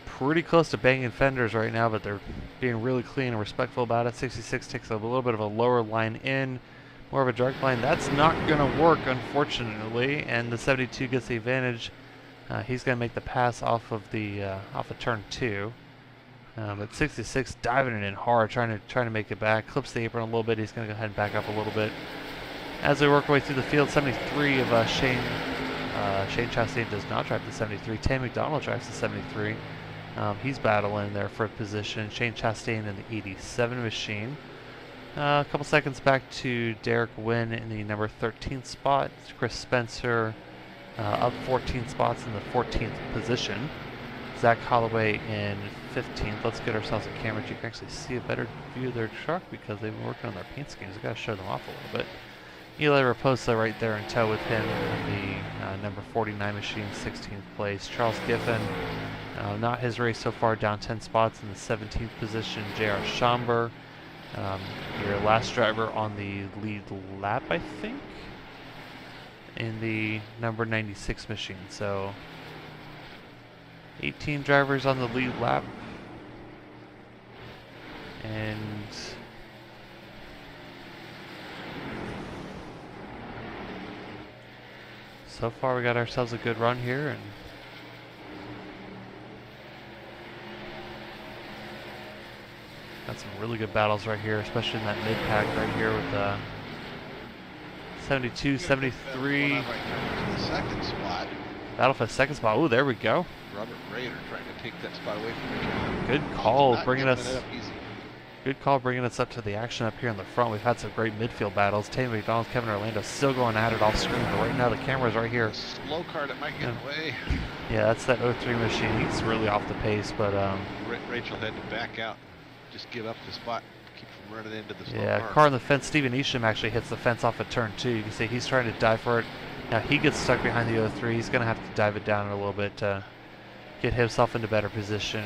pretty close to banging fenders right now, but they're being really clean and respectful about it. 66 takes a little bit of a lower line in, more of a direct line. That's not going to work, unfortunately, and the 72 gets the advantage. He's going to make the pass off of turn 2. But 66 diving it in hard, trying to make it back. Clips the apron a little bit. He's going to go ahead and back up a little bit. As we work our way through the field, 73 of Shane Chastain does not drive the 73. Tam McDonald drives the 73. He's battling there for a position. Shane Chastain in the 87 machine. A couple seconds back to Derek Wynn in the number 13 spot. Chris Spencer up 14 spots in the 14th position. Zach Holloway in 15th. Let's get ourselves a camera so you can actually see a better view of their truck because they've been working on their paint schemes. We've got to show them off a little bit. Eli Raposa right there in tow with him in the number 49 machine, 16th place. Charles Giffen, not his race so far, down 10 spots in the 17th position. J.R. Schomburg, your last driver on the lead lap, I think, in the number 96 machine. So 18 drivers on the lead lap, and so far we got ourselves a good run here, and got some really good battles right here, especially in that mid pack right here with 72, 73. Right now, the second spot. Battle for the second spot. Oh, there we go. Robert Raider trying to take that spot away from Richmond. Good call, Not bringing giving us. it up easy. Good call, bringing us up to the action up here in the front. We've had some great midfield battles. Tatum McDonald, Kevin Orlando still going at it off screen, but right now the camera's right here. A slow car that might get in the way. Yeah, that's that 03 machine. He's really off the pace, but Rachel had to back out, just give up the spot, keep from running into the slow yeah, car. car on the fence. Steven Isham actually hits the fence off of turn 2. You can see he's trying to dive for it. Now he gets stuck behind the 03. He's going to have to dive it down a little bit to get himself into better position.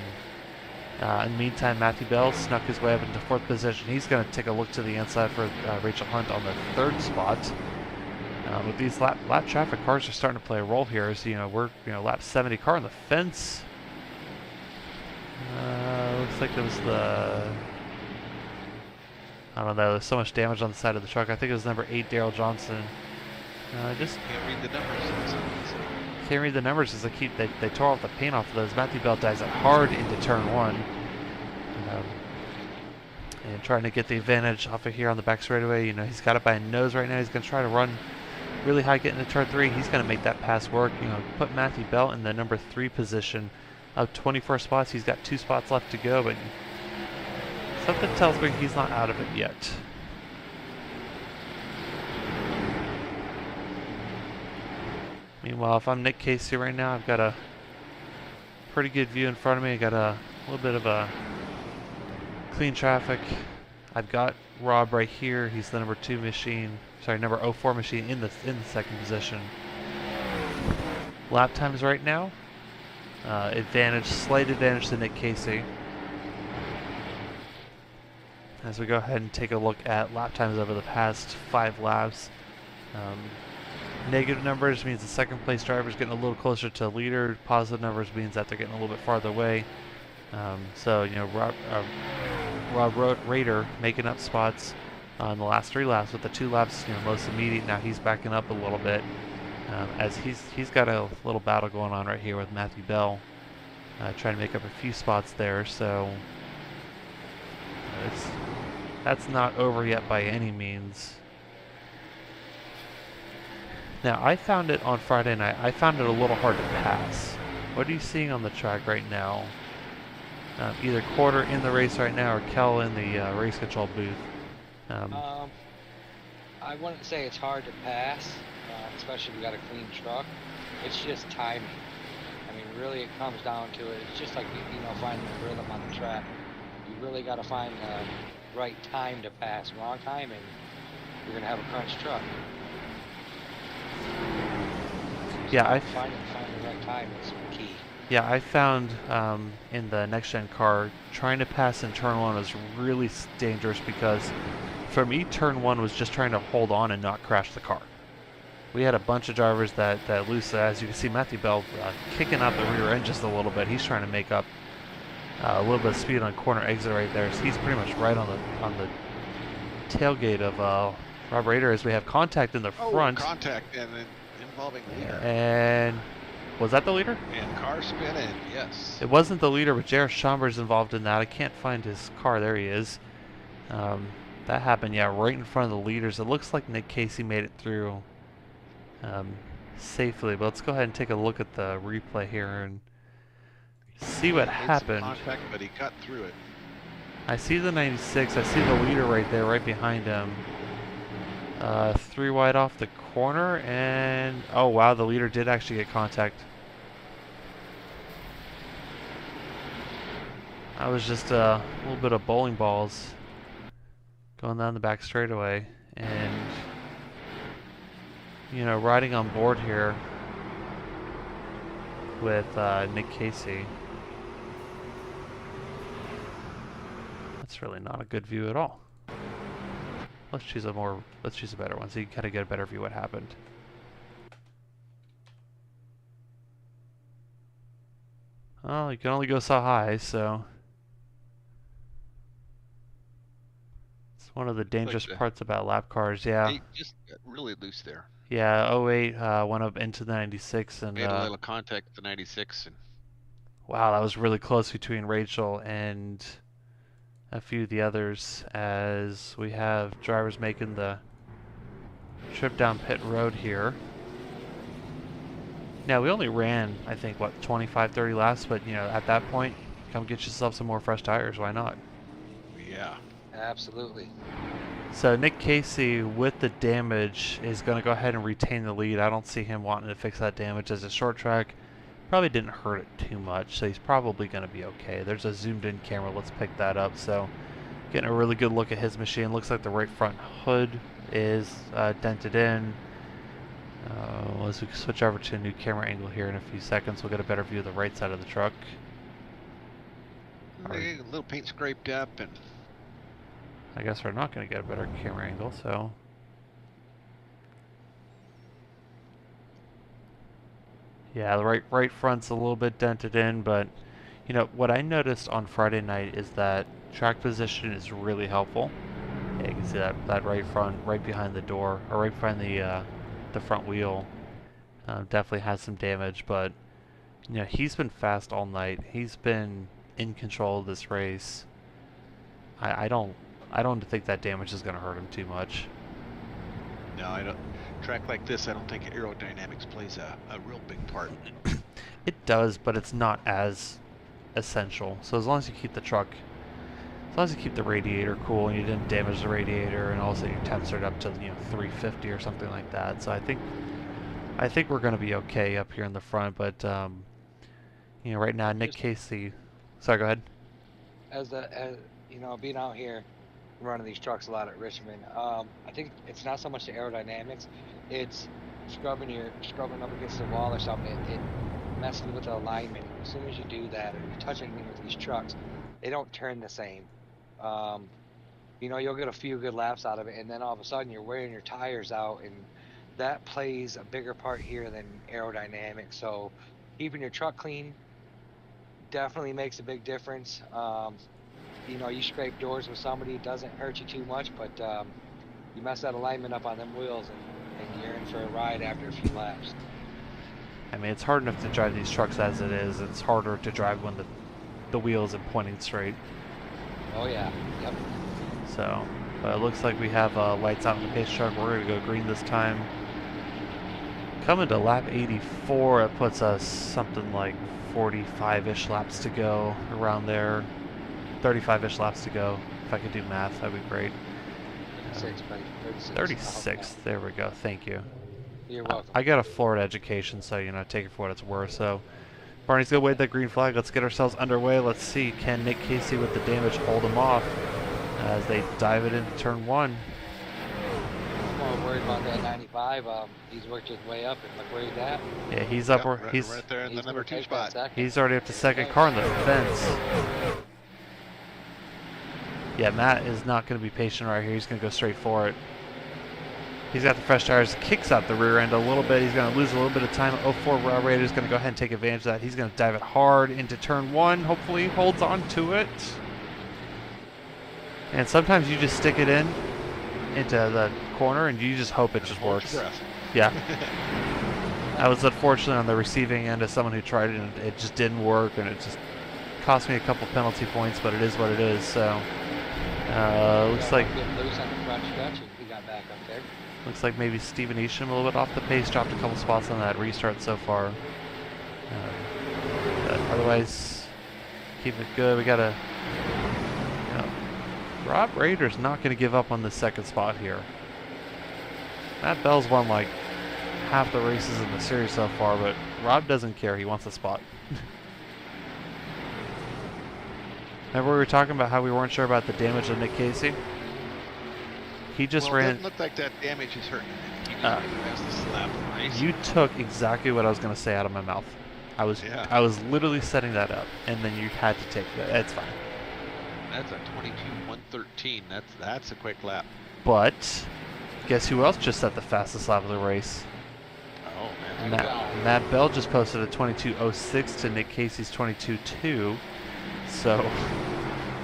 In the meantime, Matthew Bell snuck his way up into 4th position. He's going to take a look to the inside for Rachel Hunt on the 3rd spot. With these lap traffic, cars are starting to play a role here. As we're lap 70, car on the fence. Looks like it was I don't know. There's so much damage on the side of the truck. I think it was number 8, Daryl Johnson. Just Can't read the numbers. can't read the numbers as they tore off the paint off of those. Matthew Bell dives it hard into turn 1. And trying to get the advantage off of here on the back straightaway. He's got it by a nose right now. He's going to try to run really high getting into turn 3. He's going to make that pass work. Put Matthew Bell in the number 3 position. Up 24 spots. He's got 2 spots left to go, but something tells me he's not out of it yet. Meanwhile, if I'm Nick Casey right now, I've got a pretty good view in front of me. I got a little bit of a clean traffic. I've got Rob right here. He's the number 2 machine. Sorry, number 04 machine in the 2nd position. Lap times right now. Slight advantage to Nick Casey. As we go ahead and take a look at lap times over the past 5 laps. Negative numbers means the 2nd place driver is getting a little closer to the leader. Positive numbers means that they're getting a little bit farther away. Rob Raider making up spots on the last 3 laps, with the 2 laps most immediate. Now he's backing up a little bit as he's got a little battle going on right here with Matthew Bell, trying to make up a few spots there. So that's not over yet by any means. Now, I found it on Friday night. I found it a little hard to pass. What are you seeing on the track right now? Either Quarter in the race right now or Kel in the race control booth. I wouldn't say it's hard to pass, especially if you got a clean truck. It's just timing. I mean, really, it comes down to it. It's just like finding the rhythm on the track. You really got to find the right time to pass. Wrong timing, you're gonna have a crunch truck. Yeah, finding the right time is key. Yeah, I found in the NEXTGEN car, trying to pass in turn 1 was really dangerous because for me, turn 1 was just trying to hold on and not crash the car. We had a bunch of drivers that loose. As you can see, Matthew Bell kicking out the rear end just a little bit. He's trying to make up a little bit of speed on corner exit right there. So he's pretty much right on the tailgate of Rob Raider as we have contact in the front. Contact and involving leader. And Was that the leader? And car spinning, yes. It wasn't the leader, but Jared Schomburg's involved in that. I can't find his car. There he is. That happened, yeah, right in front of the leaders. It looks like Nick Casey made it through safely, but let's go ahead and take a look at the replay here and see what happened. Contact, but he cut through it. I see the 96. I see the leader right there, right behind him. 3 wide off the corner, and oh wow, the leader did actually get contact. That was just a little bit of bowling balls going down the back straightaway, and you know, riding on board here with Nick Casey. That's really not a good view at all. Let's choose a better one so you can kind of get a better view of what happened. Well, you can only go so high, so it's one of the dangerous parts about lap cars. Yeah. He just got really loose there. Yeah, 08 went up into the 96 and made a little contact with the 96. And wow, that was really close between Rachel and a few of the others, as we have drivers making the trip down pit road here. Now, we only ran, I think, what, 25, 30 laps, but, you know, at that point, come get yourself some more fresh tires, why not? Yeah. Absolutely. So Nick Casey, with the damage, is going to go ahead and retain the lead. I don't see him wanting to fix that damage as a short track. Probably didn't hurt it too much, so he's probably going to be okay. There's a zoomed in camera, let's pick that up. So getting a really good look at his machine. Looks like the right front hood is dented in. Let's switch over to a new camera angle here in a few seconds. We'll get a better view of the right side of the truck. A little paint scraped up, and I guess we're not going to get a better camera angle, so yeah, the right front's a little bit dented in, but you know what I noticed on Friday night is that track position is really helpful. Yeah, you can see that right front, right behind the door, or right behind the front wheel, definitely has some damage. But you know, he's been fast all night. He's been in control of this race. I don't think that damage is going to hurt him too much. No, I don't. Track like this, I don't think aerodynamics plays a real big part. It does, but it's not as essential. So as long as you keep the truck, as long as you keep the radiator cool and you didn't damage the radiator, and also your temps are up to 350 or something like that. So I think we're going to be okay up here in the front. But you know, right now Nick Casey. Sorry, go ahead. As you know, being out here running these trucks a lot at Richmond, I think it's not so much the aerodynamics, it's scrubbing up against the wall or something. It messes with the alignment. As soon as you do that, or you touch anything with these trucks, they don't turn the same. You know, you'll get a few good laps out of it, and then all of a sudden you're wearing your tires out, and that plays a bigger part here than aerodynamics. So keeping your truck clean definitely makes a big difference. You know, you scrape doors with somebody, it doesn't hurt you too much, but you mess that alignment up on them wheels, and you're in for a ride after a few laps. I mean, it's hard enough to drive these trucks as it is. It's harder to drive when the wheel isn't pointing straight. Oh yeah, yep. So, but it looks like we have lights out in the pace truck. We're going to go green this time. Coming to lap 84, it puts us something like 45-ish laps to go, around there. 35-ish laps to go. If I could do math, that'd be great. 36. There we go. Thank you. You're welcome. I got a Florida education, so you know, take it for what it's worth. So Barney's gonna wave that green flag. Let's get ourselves underway. Let's see, can Nick Casey with the damage hold him off as they dive it into turn 1? I'm more worried about that 95. He's worked his way up, and look where he's at. Yeah, he's up. He's right there in the number 2 spot. He's already up to second car in the fence. Yeah, Matt is not going to be patient right here. He's going to go straight for it. He's got the fresh tires, kicks out the rear end a little bit. He's going to lose a little bit of time. 04 Raw Raider is going to go ahead and take advantage of that. He's going to dive it hard into turn 1. Hopefully he holds on to it. And sometimes you just stick it into the corner and you just hope it just works. Yeah. I was unfortunately on the receiving end as someone who tried it and it just didn't work, and it just cost me a couple penalty points, but it is what it is. So looks like loose on the front stretch, and he got back up there. Looks like maybe Steven Isham a little bit off the pace, dropped a couple spots on that restart so far. But otherwise, keep it good. We gotta, Rob Rader's not gonna give up on the second spot here. Matt Bell's won like half the races in the series so far, but Rob doesn't care. He wants a spot. Remember we were talking about how we weren't sure about the damage of Nick Casey? He just Well, it ran. doesn't look like that damage is hurting him. He just has to slap him, right? You took exactly what I was going to say out of my mouth. I was literally setting that up, and then you had to take that. It's fine. That's a 22.113. That's a quick lap. But guess who else just set the fastest lap of the race? Oh man. Matt Bell just posted a 22.06 to Nick Casey's 22.2. So,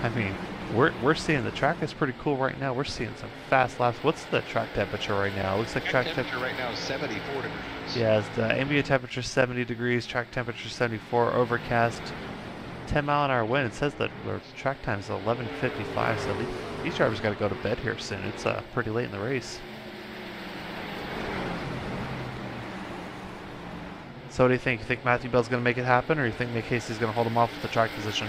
I mean, we're seeing the track is pretty cool right now. We're seeing some fast laps. What's the track temperature right now? It looks like track temperature right now is 74 degrees. Yeah, the ambient temperature 70 degrees, track temperature 74, overcast, 10-mile-an-hour wind. It says that their track time is 11:55, so these drivers got to go to bed here soon. It's pretty late in the race. So what do you think? You think Matthew Bell's going to make it happen, or you think Nick Casey's going to hold him off with the track position?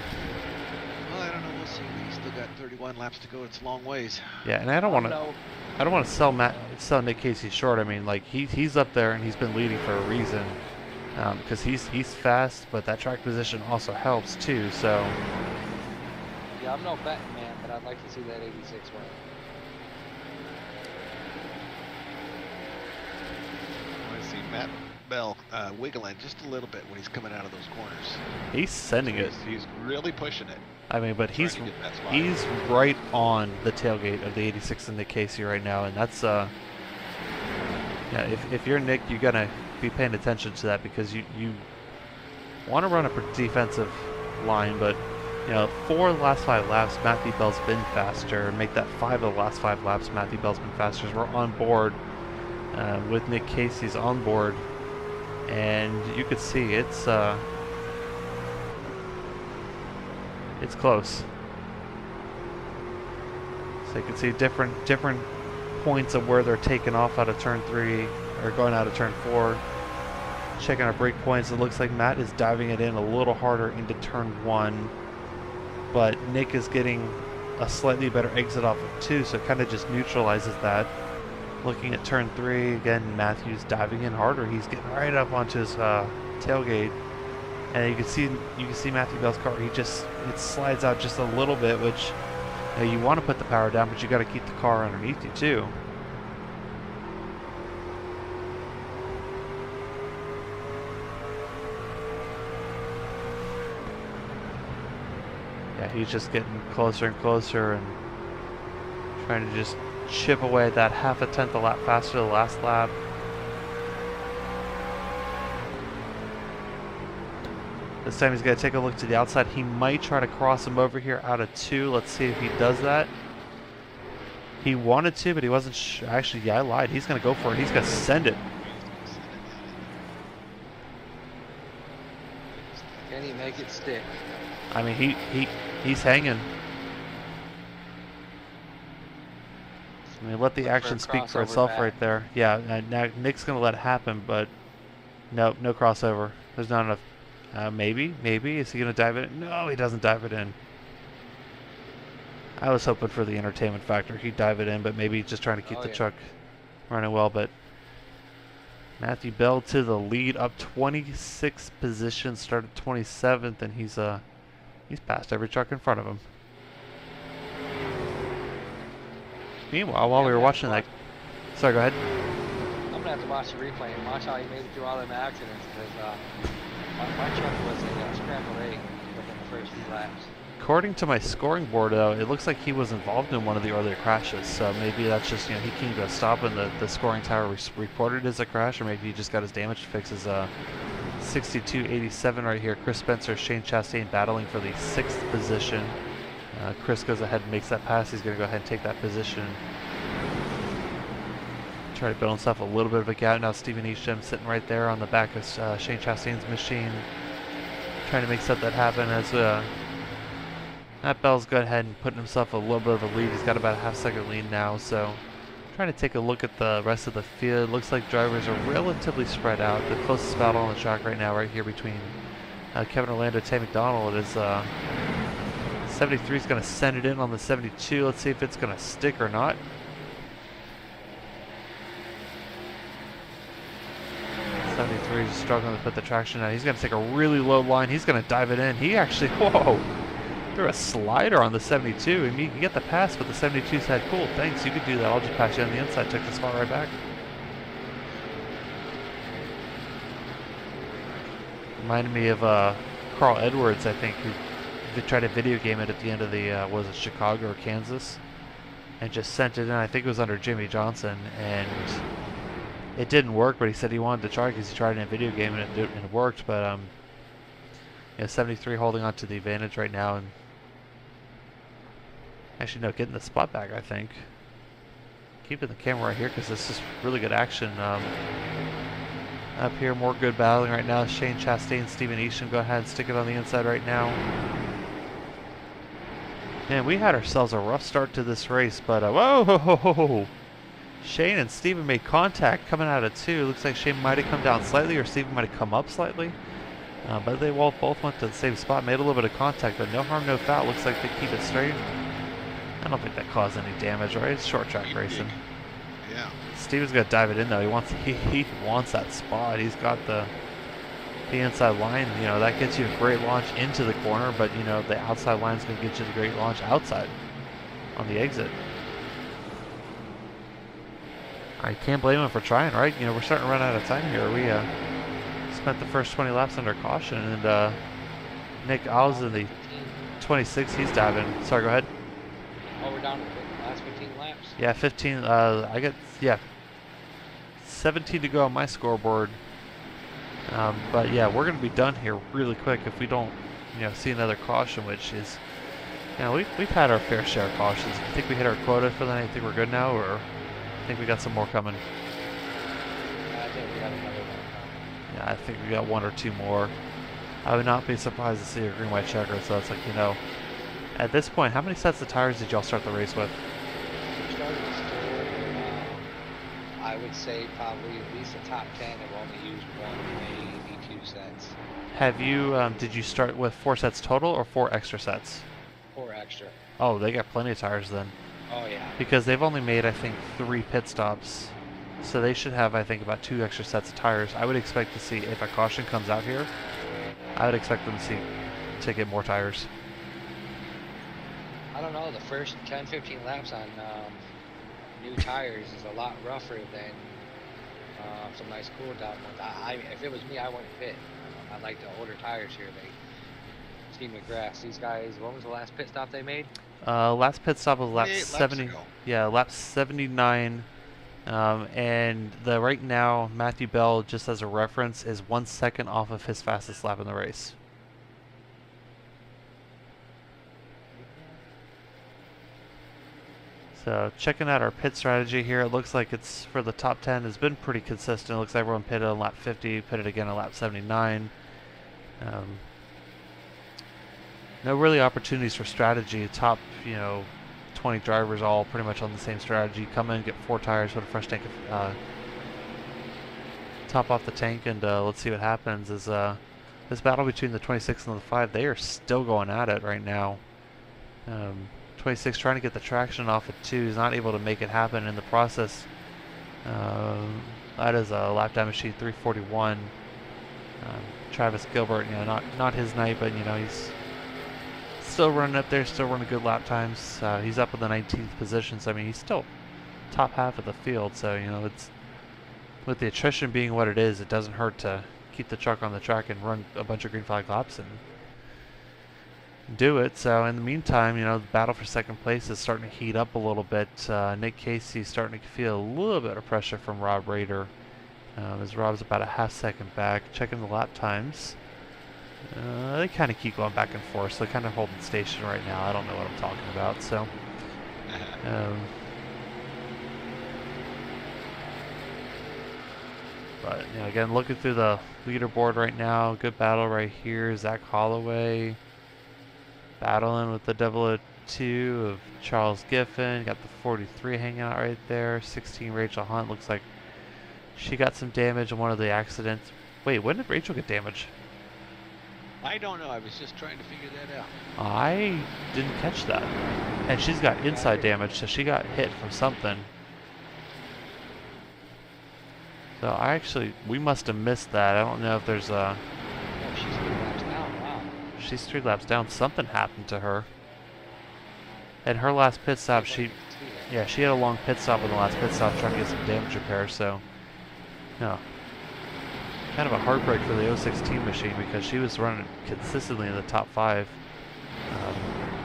Well, I don't know. We'll see. He's still got 31 laps to go. It's a long ways. Yeah, and I don't want to sell Nick Casey short. I mean, like he's up there and he's been leading for a reason, because he's fast, but that track position also helps too. So yeah, I'm no betting man, but I'd like to see that 86 win. I want to see Matt Bell wiggling just a little bit when he's coming out of those corners. He's sending it. He's really pushing it. I mean, but he's right on the tailgate of the 86 in Nick Casey right now, and that's yeah. If you're Nick, you gotta be paying attention to that, because you want to run a defensive line, but 4 of the last 5 laps, Matthew Bell's been faster. Make that 5 of the last 5 laps, Matthew Bell's been faster. So we're on board with Nick Casey's on board, and you could see it's close. So you can see different points of where they're taking off out of turn 3 or going out of turn 4. Checking our brake points, it looks like Matt is diving it in a little harder into turn 1, but Nick is getting a slightly better exit off of 2, so it kind of just neutralizes that. Looking at turn 3 again, Matthew's diving in harder. He's getting right up onto his tailgate. And you can see Matthew Bell's car. It slides out just a little bit, which you want to put the power down, but you got to keep the car underneath you too. Yeah, he's just getting closer and closer and trying to just chip away at that half a tenth a lap faster the last lap. This time he's going to take a look to the outside. He might try to cross him over here out of 2. Let's see if he does that. He wanted to, but he wasn't actually, yeah, I lied. He's going to go for it. He's going to send it. Can he make it stick? I mean, he's hanging. I mean, let the action speak for itself right there. Yeah, now Nick's going to let it happen, but no crossover. There's not enough. Maybe. Is he going to dive it in? No, he doesn't dive it in. I was hoping for the entertainment factor. He'd dive it in, but maybe just trying to keep the truck running well. But Matthew Bell to the lead, up 26th position, started 27th, and he's passed every truck in front of him. Meanwhile, while we were watching that... Sorry, go ahead. I'm going to have to watch the replay and watch how he made it through all them accidents, because my truck was a scrambled egg within the first few laps. According to my scoring board, though, it looks like he was involved in one of the earlier crashes, so maybe that's just, he came to a stop and the scoring tower reported as a crash, or maybe he just got his damage fixed as 62.87 right here. Chris Spencer, Shane Chastain battling for the 6th position. Chris goes ahead and makes that pass. He's going to go ahead and take that position. Try to build himself a little bit of a gap. Now Stephen Eastham sitting right there on the back of Shane Chastain's machine, trying to make something happen as Matt Bell's going ahead and putting himself a little bit of a lead. He's got about a half-second lead now, so trying to take a look at the rest of the field. Looks like drivers are relatively spread out. The closest battle on the track right now, right here between Kevin Orlando and Tay McDonald, is 73 is going to send it in on the 72. Let's see if it's going to stick or not. He's struggling to put the traction out. He's going to take a really low line. He's going to dive it in. He actually, whoa, threw a slider on the 72. I mean, you can get the pass, but the 72 said, cool, thanks, you could do that. I'll just pass you on the inside. Took the spot right back. Reminded me of Carl Edwards, I think, who tried to video game it at the end of the, was it Chicago or Kansas? And just sent it in. I think it was under Jimmy Johnson. And it didn't work, but he said he wanted to try because he tried it in a video game and it worked. But yeah, 73 holding on to the advantage right now, and actually no, getting the spot back. I think keeping the camera right here because this is really good action. Up here, more good battling right now. Shane Chastain, Stephen Eastham, go ahead and stick it on the inside right now. Man, we had ourselves a rough start to this race, but whoa, ho, ho, ho, ho. Shane and Steven made contact coming out of 2. Looks like Shane might have come down slightly, or Steven might have come up slightly. But they both went to the same spot, made a little bit of contact, but no harm, no foul. Looks like they keep it straight. I don't think that caused any damage, right? It's short track racing. Yeah. Steven's gonna dive it in though. He wants that spot. He's got the inside line. You know, that gets you a great launch into the corner, but you know the outside line is gonna get you the great launch outside on the exit. I can't blame him for trying, right? You know, we're starting to run out of time here. We spent the first 20 laps under caution, and Nick Owls in the 26, he's diving. Sorry, go ahead. Oh, we're down to the last 15 laps? Yeah, 15. I got, yeah, 17 to go on my scoreboard. But yeah, we're going to be done here really quick if we don't, you know, see another caution, which is, you know, we've had our fair share of cautions. I think we hit our quota for the night. I think we're good now, or I think we got some more coming. I think we got another one. Yeah, I think we got 1 or 2 more. I would not be surprised to see a green-white checker, so it's like, you know, at this point, how many sets of tires did y'all start the race with? We started with 4. I would say probably at least the top 10 have only used 1, maybe 2 sets. Have you, did you start with 4 sets total or 4 extra sets? 4 extra. Oh, they got plenty of tires then. Oh, yeah. Because they've only made, I think, 3 pit stops. So they should have, I think, about 2 extra sets of tires. I would expect to see, if a caution comes out here, I would expect them to get more tires. I don't know, the first 10, 15 laps on new tires is a lot rougher than some nice cool down ones. If it was me, I wouldn't pit. I like the older tires here. They Steve McGrath. These guys, when was the last pit stop they made? Last pit stop was lap 70. Ago. Yeah, lap 79. And right now, Matthew Bell, just as a reference, is 1 second off of his fastest lap in the race. So checking out our pit strategy here, it looks like it's for the top 10 has been pretty consistent. It looks like everyone pitted on lap 50, pitted again on lap 79. No really opportunities for strategy. Top, 20 drivers all pretty much on the same strategy. Come in, get 4 tires, put a fresh tank of top off the tank, and let's see what happens. Is this battle between the 26 and the 5, they are still going at it right now. 26 trying to get the traction off at 2. He's not able to make it happen in the process. That is a lap time sheet 341. Travis Gilbert, not his night, but he's still running up there, still running good lap times. He's up in the 19th position, so I mean he's still top half of the field. So it's with the attrition being what it is, it doesn't hurt to keep the truck on the track and run a bunch of green flag laps and do it. So in the meantime, the battle for second place is starting to heat up a little bit. Nick Casey's starting to feel a little bit of pressure from Rob Rader, as Rob's about a half second back. Checking the lap times. They kind of keep going back and forth, so they're kind of holding station right now. I don't know what I'm talking about. So But you know, again, looking through the leaderboard right now, good battle right here. Zach Holloway battling with the 002 of Charles Giffen. Got the 43 hanging out right there. 16 Rachel Hunt. Looks like she got some damage in one of the accidents. Wait, when did Rachel get damage? I don't know. I was just trying to figure that out. I didn't catch that. And she's got inside damage, so she got hit from something. So we must have missed that. I don't know if there's a... Oh, she's 3 laps down. Wow. She's 3 laps down. Something happened to her. And her last pit stop, she had a long pit stop in the last pit stop trying to get some damage repair, so... No. Kind of a heartbreak for the 06 team machine because she was running consistently in the top 5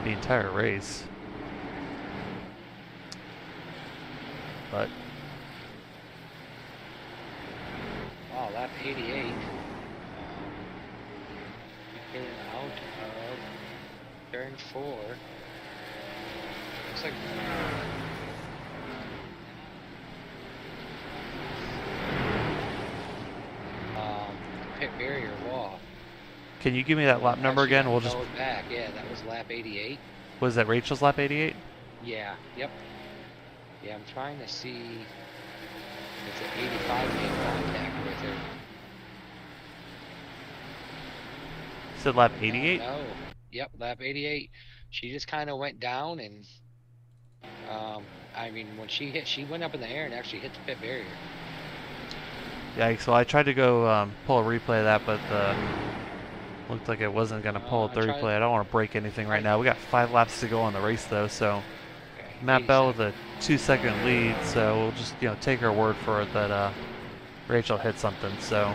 the entire race. But... Wow, lap 88. Getting out of turn 4. Looks like pit barrier wall. Can you give me that lap number again? We'll just... back. Yeah, that was lap 88. Was that Rachel's lap 88? Yeah, yep. Yeah, I'm trying to see... It's an 85 made contact with her. Said lap 88? No. Yep, lap 88. She just kind of went down and... I mean, when she went up in the air and actually hit the pit barrier. Yeah, so I tried to go pull a replay of that, but looked like it wasn't going to pull the replay. I don't want to break anything right now. We got 5 laps to go on the race, though, so Okay, Matt Bell with a 2-second lead, so we'll just take her word for it that Rachel hit something. So,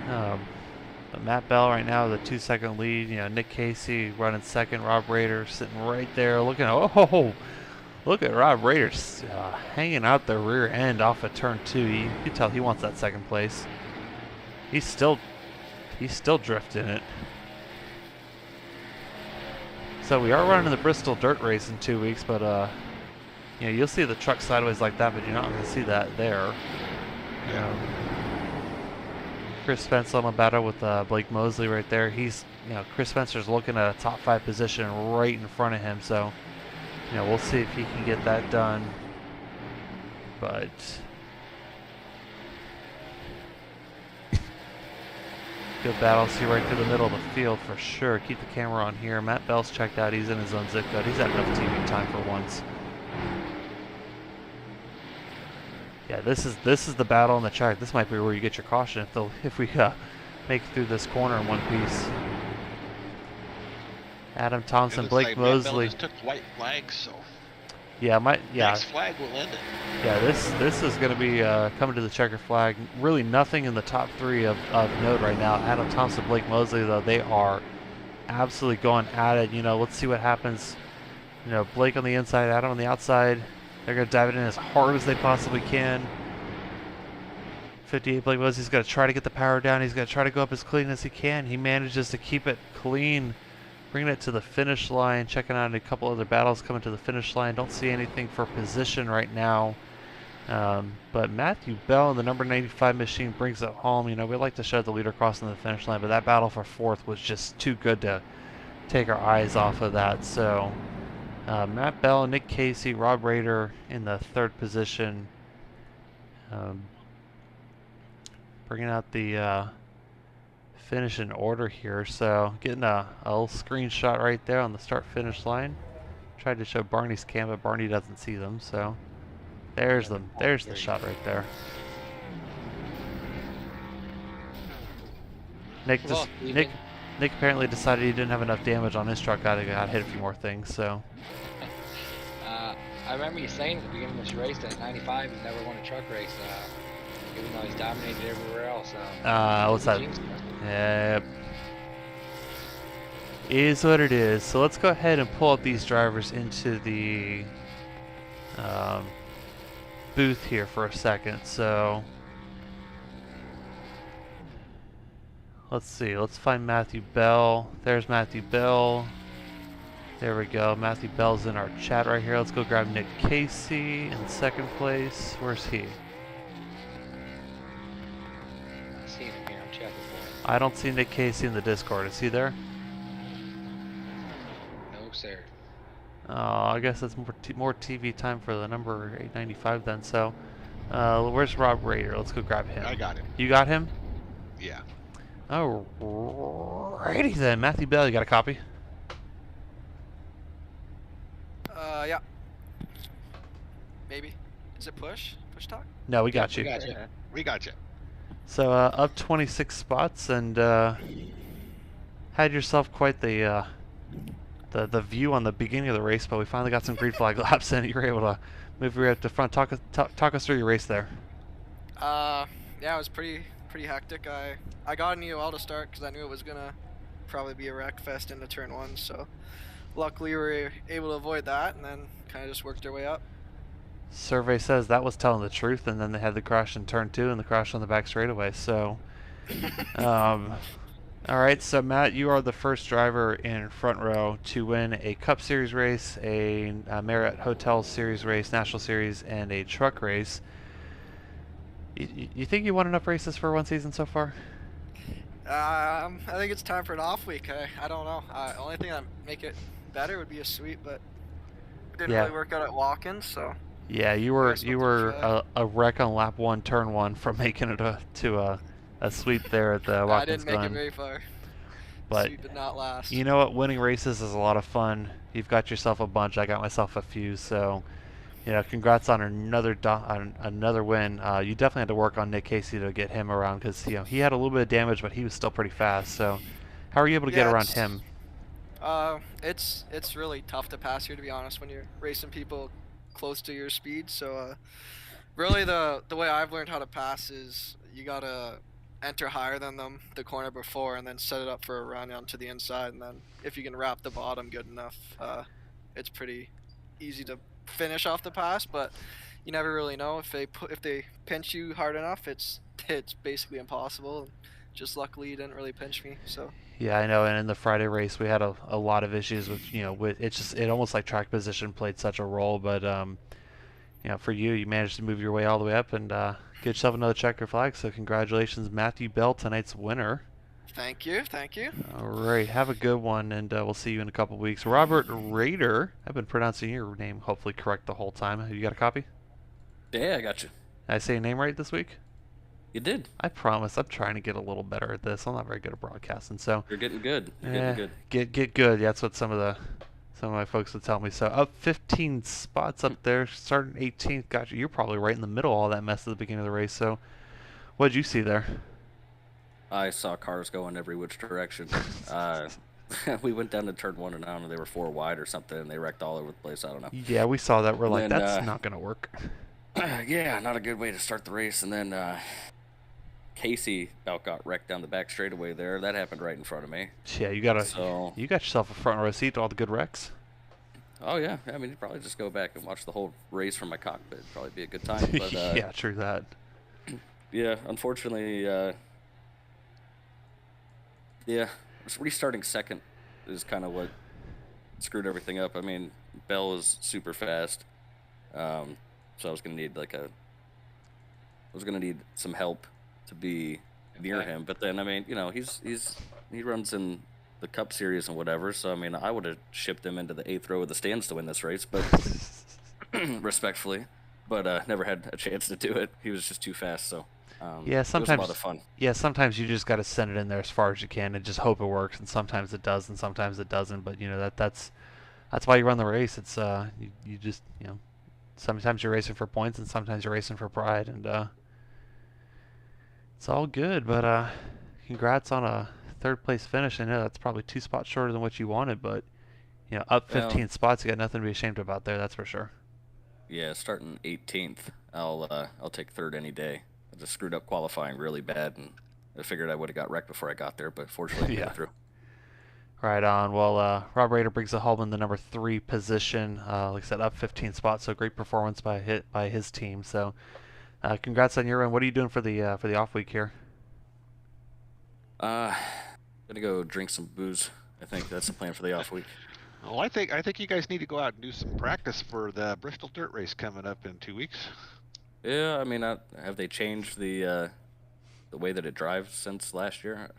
but Matt Bell right now with a 2-second lead. Nick Casey running second. Rob Rader sitting right there, looking. Oh, look at Rob Rader hanging out the rear end off of turn 2. You can tell he wants that second place. He's still drifting it. So we are running the Bristol Dirt Race in 2 weeks, but you'll see the truck sideways like that, but you're not going to see that there. Chris Spencer on the battle with Blake Mosley right there. He's, Chris Spencer's looking at a top 5 position right in front of him, so we'll see if he can get that done. But good battle. See right through the middle of the field for sure. Keep the camera on here. Matt Bell's checked out. He's in his own zip code. He's had enough TV time for once. Yeah, this is the battle on the track. This might be where you get your caution if we make it through this corner in one piece. Adam Thompson, Blake Mosley. Just took white flags, so yeah, next flag will end it. Yeah, this is going to be coming to the checker flag. Really nothing in the top 3 of note right now. Adam Thompson, Blake Mosley, though, they are absolutely going at it. Let's see what happens. Blake on the inside, Adam on the outside. They're going to dive it in as hard as they possibly can. 58 Blake Mosley's got to try to get the power down. He's got to try to go up as clean as he can. He manages to keep it clean, bringing it to the finish line. Checking out a couple other battles coming to the finish line. Don't see anything for position right now. But Matthew Bell in the number 95 machine brings it home. We like to show the leader crossing the finish line, but that battle for 4th was just too good to take our eyes off of that. So Matt Bell, Nick Casey, Rob Rader in the 3rd position. Bringing out the finish in order here. So getting a little screenshot right there on the start-finish line. Tried to show Barney's cam, but Barney doesn't see them. So there's the shot right there. Nick apparently decided he didn't have enough damage on his truck. Got hit a few more things. So. I remember you saying at the beginning of this race that 95 has never won a truck race, even though he's dominated everywhere else. What's that? Yep. Is what it is. So let's go ahead and pull up these drivers into the booth here for a second. So let's see. Let's find Matthew Bell. There's Matthew Bell. There we go. Matthew Bell's in our chat right here. Let's go grab Nick Casey in 2nd place. Where's he? I don't see Nick Casey in the Discord. Is he there? No, sir. Oh, I guess it's more TV time for the number 895 then. So, where's Rob Raider? Let's go grab him. I got him. You got him? Yeah. Alrighty then. Matthew Bell, you got a copy? Yeah. Maybe. Is it push? Push talk? No, we got you. We got you. We got you. So, up 26 spots and had yourself quite the view on the beginning of the race, but we finally got some green flag laps and you were able to move your way up to front. Talk us through your race there. Yeah, it was pretty hectic. I got an EOL to start because I knew it was gonna probably be a wreck fest into turn 1, so luckily we were able to avoid that and then kind of just worked our way up. Survey says that was telling the truth, and then they had the crash in turn 2 and the crash on the back straightaway. So, all right. So Matt, you are the first driver in front row to win a Cup Series race, a Marriott Hotel Series race, National Series, and a truck race. You think you won enough races for one season so far? I think it's time for an off week. I don't know. Only thing that make it better would be a sweep, but it didn't really work out at Watkins, so. Yeah, you were a wreck on lap 1, turn 1 from making it to a sweep there at the Watkins I didn't make it very far. But Sweep did not last. You know what? Winning races is a lot of fun. You've got yourself a bunch. I got myself a few. So, you know, congrats on another win. You definitely had to work on Nick Casey to get him around because he had a little bit of damage, but he was still pretty fast. So, how are you able to get around him? It's really tough to pass here, to be honest, when you're racing people close to your speed. So really the way I've learned how to pass is you gotta enter higher than them the corner before and then set it up for a run onto the inside, and then if you can wrap the bottom good enough, it's pretty easy to finish off the pass. But you never really know if they pinch you hard enough. It's basically impossible, and just luckily you didn't really pinch me. So yeah, I know. And in the Friday race, we had a lot of issues with it almost like track position played such a role. But for you managed to move your way all the way up and get yourself another checker flag. So congratulations, Matthew Bell, tonight's winner. Thank you. All right, have a good one, and we'll see you in a couple weeks. Robert Raider, I've been pronouncing your name hopefully correct the whole time. You got a copy? Yeah, I got you. Did I say your name right this week? You did. I promise. I'm trying to get a little better at this. I'm not very good at broadcasting, so You're getting good. Getting good. Get good. Yeah, that's what some of my folks would tell me. So up 15 spots up there, starting 18th. Gotcha. You're probably right in the middle of all that mess at the beginning of the race. So, what did you see there? I saw cars going every which direction. We went down to turn 1 and I don't know, they were 4 wide or something, and they wrecked all over the place. I don't know. Yeah, we saw that. We're like, that's not gonna work. Yeah, not a good way to start the race. And then Casey about got wrecked down the back straightaway there. That happened right in front of me. Yeah, you got yourself a front row seat to all the good wrecks. Oh yeah, I mean, you'd probably just go back and watch the whole race from my cockpit. It'd probably be a good time. But, yeah, true that. Yeah, unfortunately, just restarting second is kind of what screwed everything up. I mean, Bell is super fast, so I was gonna need some help to be near him. But then, I mean, he runs in the Cup Series and whatever. So I mean, I would have shipped him into the 8th row of the stands to win this race, but respectfully, but never had a chance to do it. He was just too fast. So yeah, sometimes it was a lot of fun. Yeah, sometimes you just got to send it in there as far as you can and just hope it works. And sometimes it does, and sometimes it doesn't. But that's why you run the race. It's you just sometimes you're racing for points, and sometimes you're racing for pride, and it's all good. But congrats on a 3rd place finish. I know that's probably 2 spots shorter than what you wanted, but up 15 spots, you got nothing to be ashamed about there. That's for sure. Yeah, starting 18th, I'll take 3rd any day. I just screwed up qualifying really bad, and I figured I would have got wrecked before I got there, but fortunately I made it through. Right on. Well, Rob Raider brings the home in the number 3 position. Like I said, up 15 spots, so great performance by his team. So, congrats on your win. What are you doing for the off week here? Gonna go drink some booze. I think that's the plan for the off week. Well, I think you guys need to go out and do some practice for the Bristol Dirt Race coming up in 2 weeks. Yeah, I mean, have they changed the way that it drives since last year?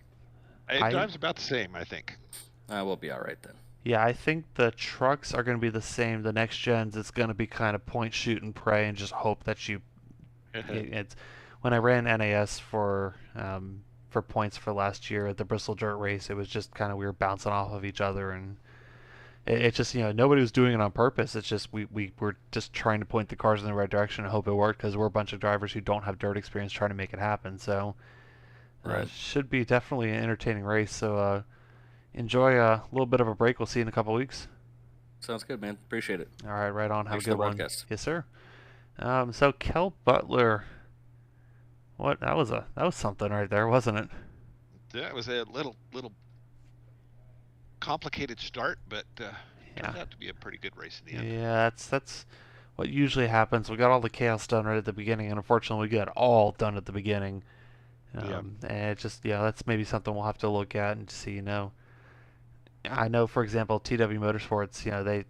It drives about the same, I think. We'll be all right then. Yeah, I think the trucks are going to be the same. The next gens, it's going to be kind of point, shoot, and pray, and just hope that you. It's when I ran NAS for points for last year at the Bristol Dirt Race, it was just kind of we were bouncing off of each other, and it just nobody was doing it on purpose. It's just we were just trying to point the cars in the right direction and hope it worked because we're a bunch of drivers who don't have dirt experience trying to make it happen. So Right. should be definitely an entertaining race. So enjoy a little bit of a break. We'll see you in a couple weeks. Sounds good, man. Appreciate it. All right, right on. Have Thanks a for good the one. broadcast. Yes, sir. So Kel Butler, that was something right there, wasn't it? That was a little complicated start, but turned out to be a pretty good race in the end. Yeah, that's what usually happens. We got all the chaos done right at the beginning, and unfortunately, we got all done at the beginning. And it just that's maybe something we'll have to look at and see. I know, for example, TW Motorsports,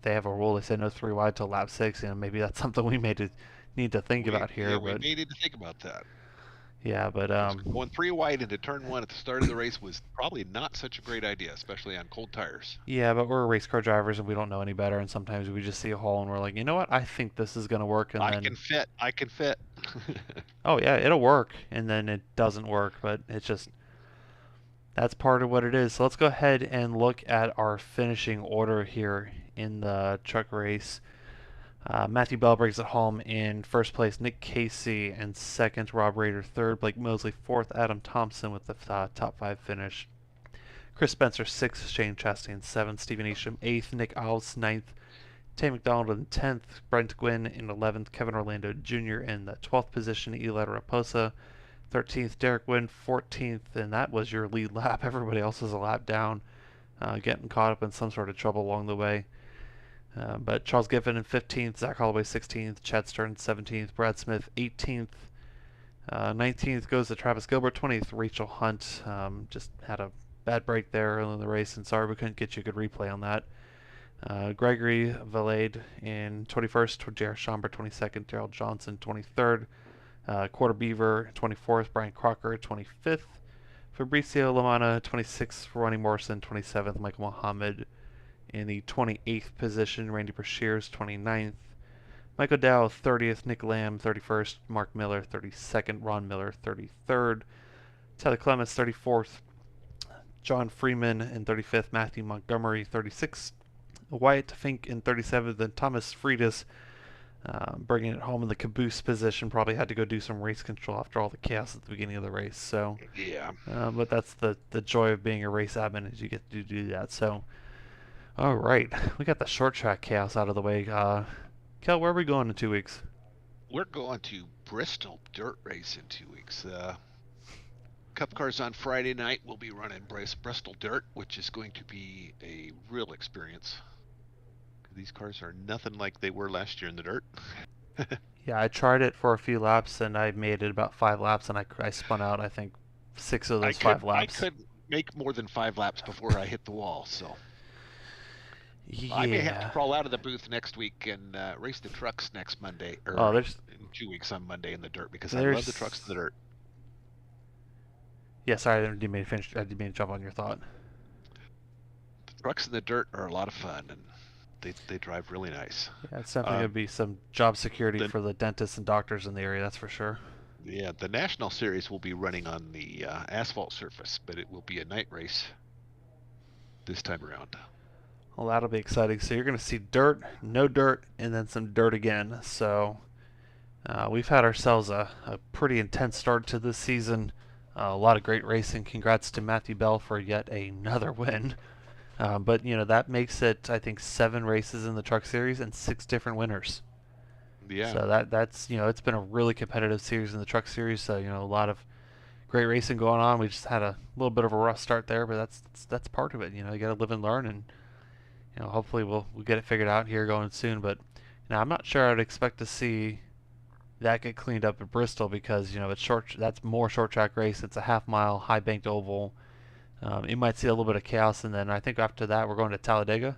they have a rule. They say no 3 wide till lap 6. Maybe that's something we need to think about here. Yeah, but we needed to think about that. Yeah, but going 3 wide into turn 1 at the start of the race was probably not such a great idea, especially on cold tires. Yeah, but we're race car drivers and we don't know any better, and sometimes we just see a hole and we're like, you know what? I think this is gonna work, and I can fit. Oh yeah, it'll work, and then it doesn't work, but it's just that's part of what it is. So let's go ahead and look at our finishing order here in the truck race. Matthew Bell brings it home in first place. Nick Casey in second. Rob Rader third. Blake Mosley fourth. Adam Thompson with the top 5 finish. Chris Spencer sixth. Shane Chastain seventh. Stephen Isham eighth. Nick Owls ninth. Tay McDonald in 10th. Brent Gwynn in 11th. Kevin Orlando Jr. in the 12th position. Eli Raposa 13th. Derek Wynn 14th, and that was your lead lap. Everybody else is a lap down, getting caught up in some sort of trouble along the way. But Charles Giffen in 15th, Zach Holloway 16th, Chad Stern 17th, Brad Smith 18th, 19th goes to Travis Gilbert, 20th Rachel Hunt. Just had a bad break there early in the race, and sorry we couldn't get you a good replay on that. Gregory Valade in 21st, J.R. Schomburg 22nd, Daryl Johnson 23rd, Quarter Beaver 24th, Brian Crocker 25th, Fabricio Lamana 26th, Ronnie Morrison 27th, Michael Muhammad in the 28th position, Randy Brashears 29th, Michael Dow 30th, Nick Lamb 31st, Mark Miller 32nd, Ron Miller 33rd, Tyler Clements 34th, John Freeman in 35th, Matthew Montgomery 36th, Wyatt Fink in 37th, and Thomas Friedis bringing it home in the caboose position. Probably had to go do some race control after all the chaos at the beginning of the race. So yeah, but that's the joy of being a race admin, is you get to do that. So all right, we got the short track chaos out of the way. Kel, where are we going in 2 weeks? We're going to Bristol Dirt Race in 2 weeks. Cup cars on Friday night. We'll be running Bristol Dirt, which is going to be a real experience. These cars are nothing like they were last year in the dirt. Yeah, I tried it for a few laps, and I made it about 5 laps, and I spun out, I think, 6 of those 5 laps. I couldn't make more than 5 laps before I hit the wall, so... Yeah. I may have to crawl out of the booth next week and race the trucks next Monday, or in 2 weeks on Monday in the dirt, because I love the trucks in the dirt. Yeah, sorry, I didn't mean to finish. I didn't mean to jump on your thought. The trucks in the dirt are a lot of fun, and they drive really nice. Yeah, it's definitely going to be some job security for the dentists and doctors in the area, that's for sure. Yeah, the National Series will be running on the asphalt surface, but it will be a night race this time around. Well, that'll be exciting. So you're going to see dirt, no dirt, and then some dirt again. So we've had ourselves a pretty intense start to this season. A lot of great racing. Congrats to Matthew Bell for yet another win. But, that makes it, I think, 7 races in the Truck Series and 6 different winners. Yeah. So that's, it's been a really competitive series in the Truck Series. So, a lot of great racing going on. We just had a little bit of a rough start there, but that's part of it. You got to live and learn, and hopefully we'll get it figured out here going soon. But I'm not sure I'd expect to see that get cleaned up at Bristol, because it's short. That's more short track race. It's a half-mile high banked oval. You might see a little bit of chaos, and then I think after that we're going to Talladega.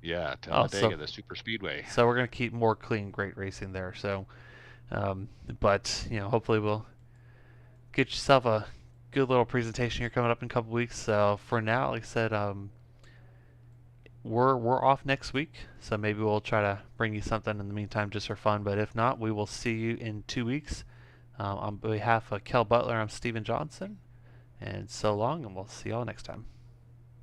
Yeah, Talladega, the super speedway. So we're going to keep more clean, great racing there. So, but hopefully we'll get yourself a good little presentation here coming up in a couple weeks. So for now, like I said, we're off next week, so maybe we'll try to bring you something in the meantime just for fun. But if not, we will see you in 2 weeks. On behalf of Kel Butler, I'm Steven Johnson, and so long, and we'll see y'all next time.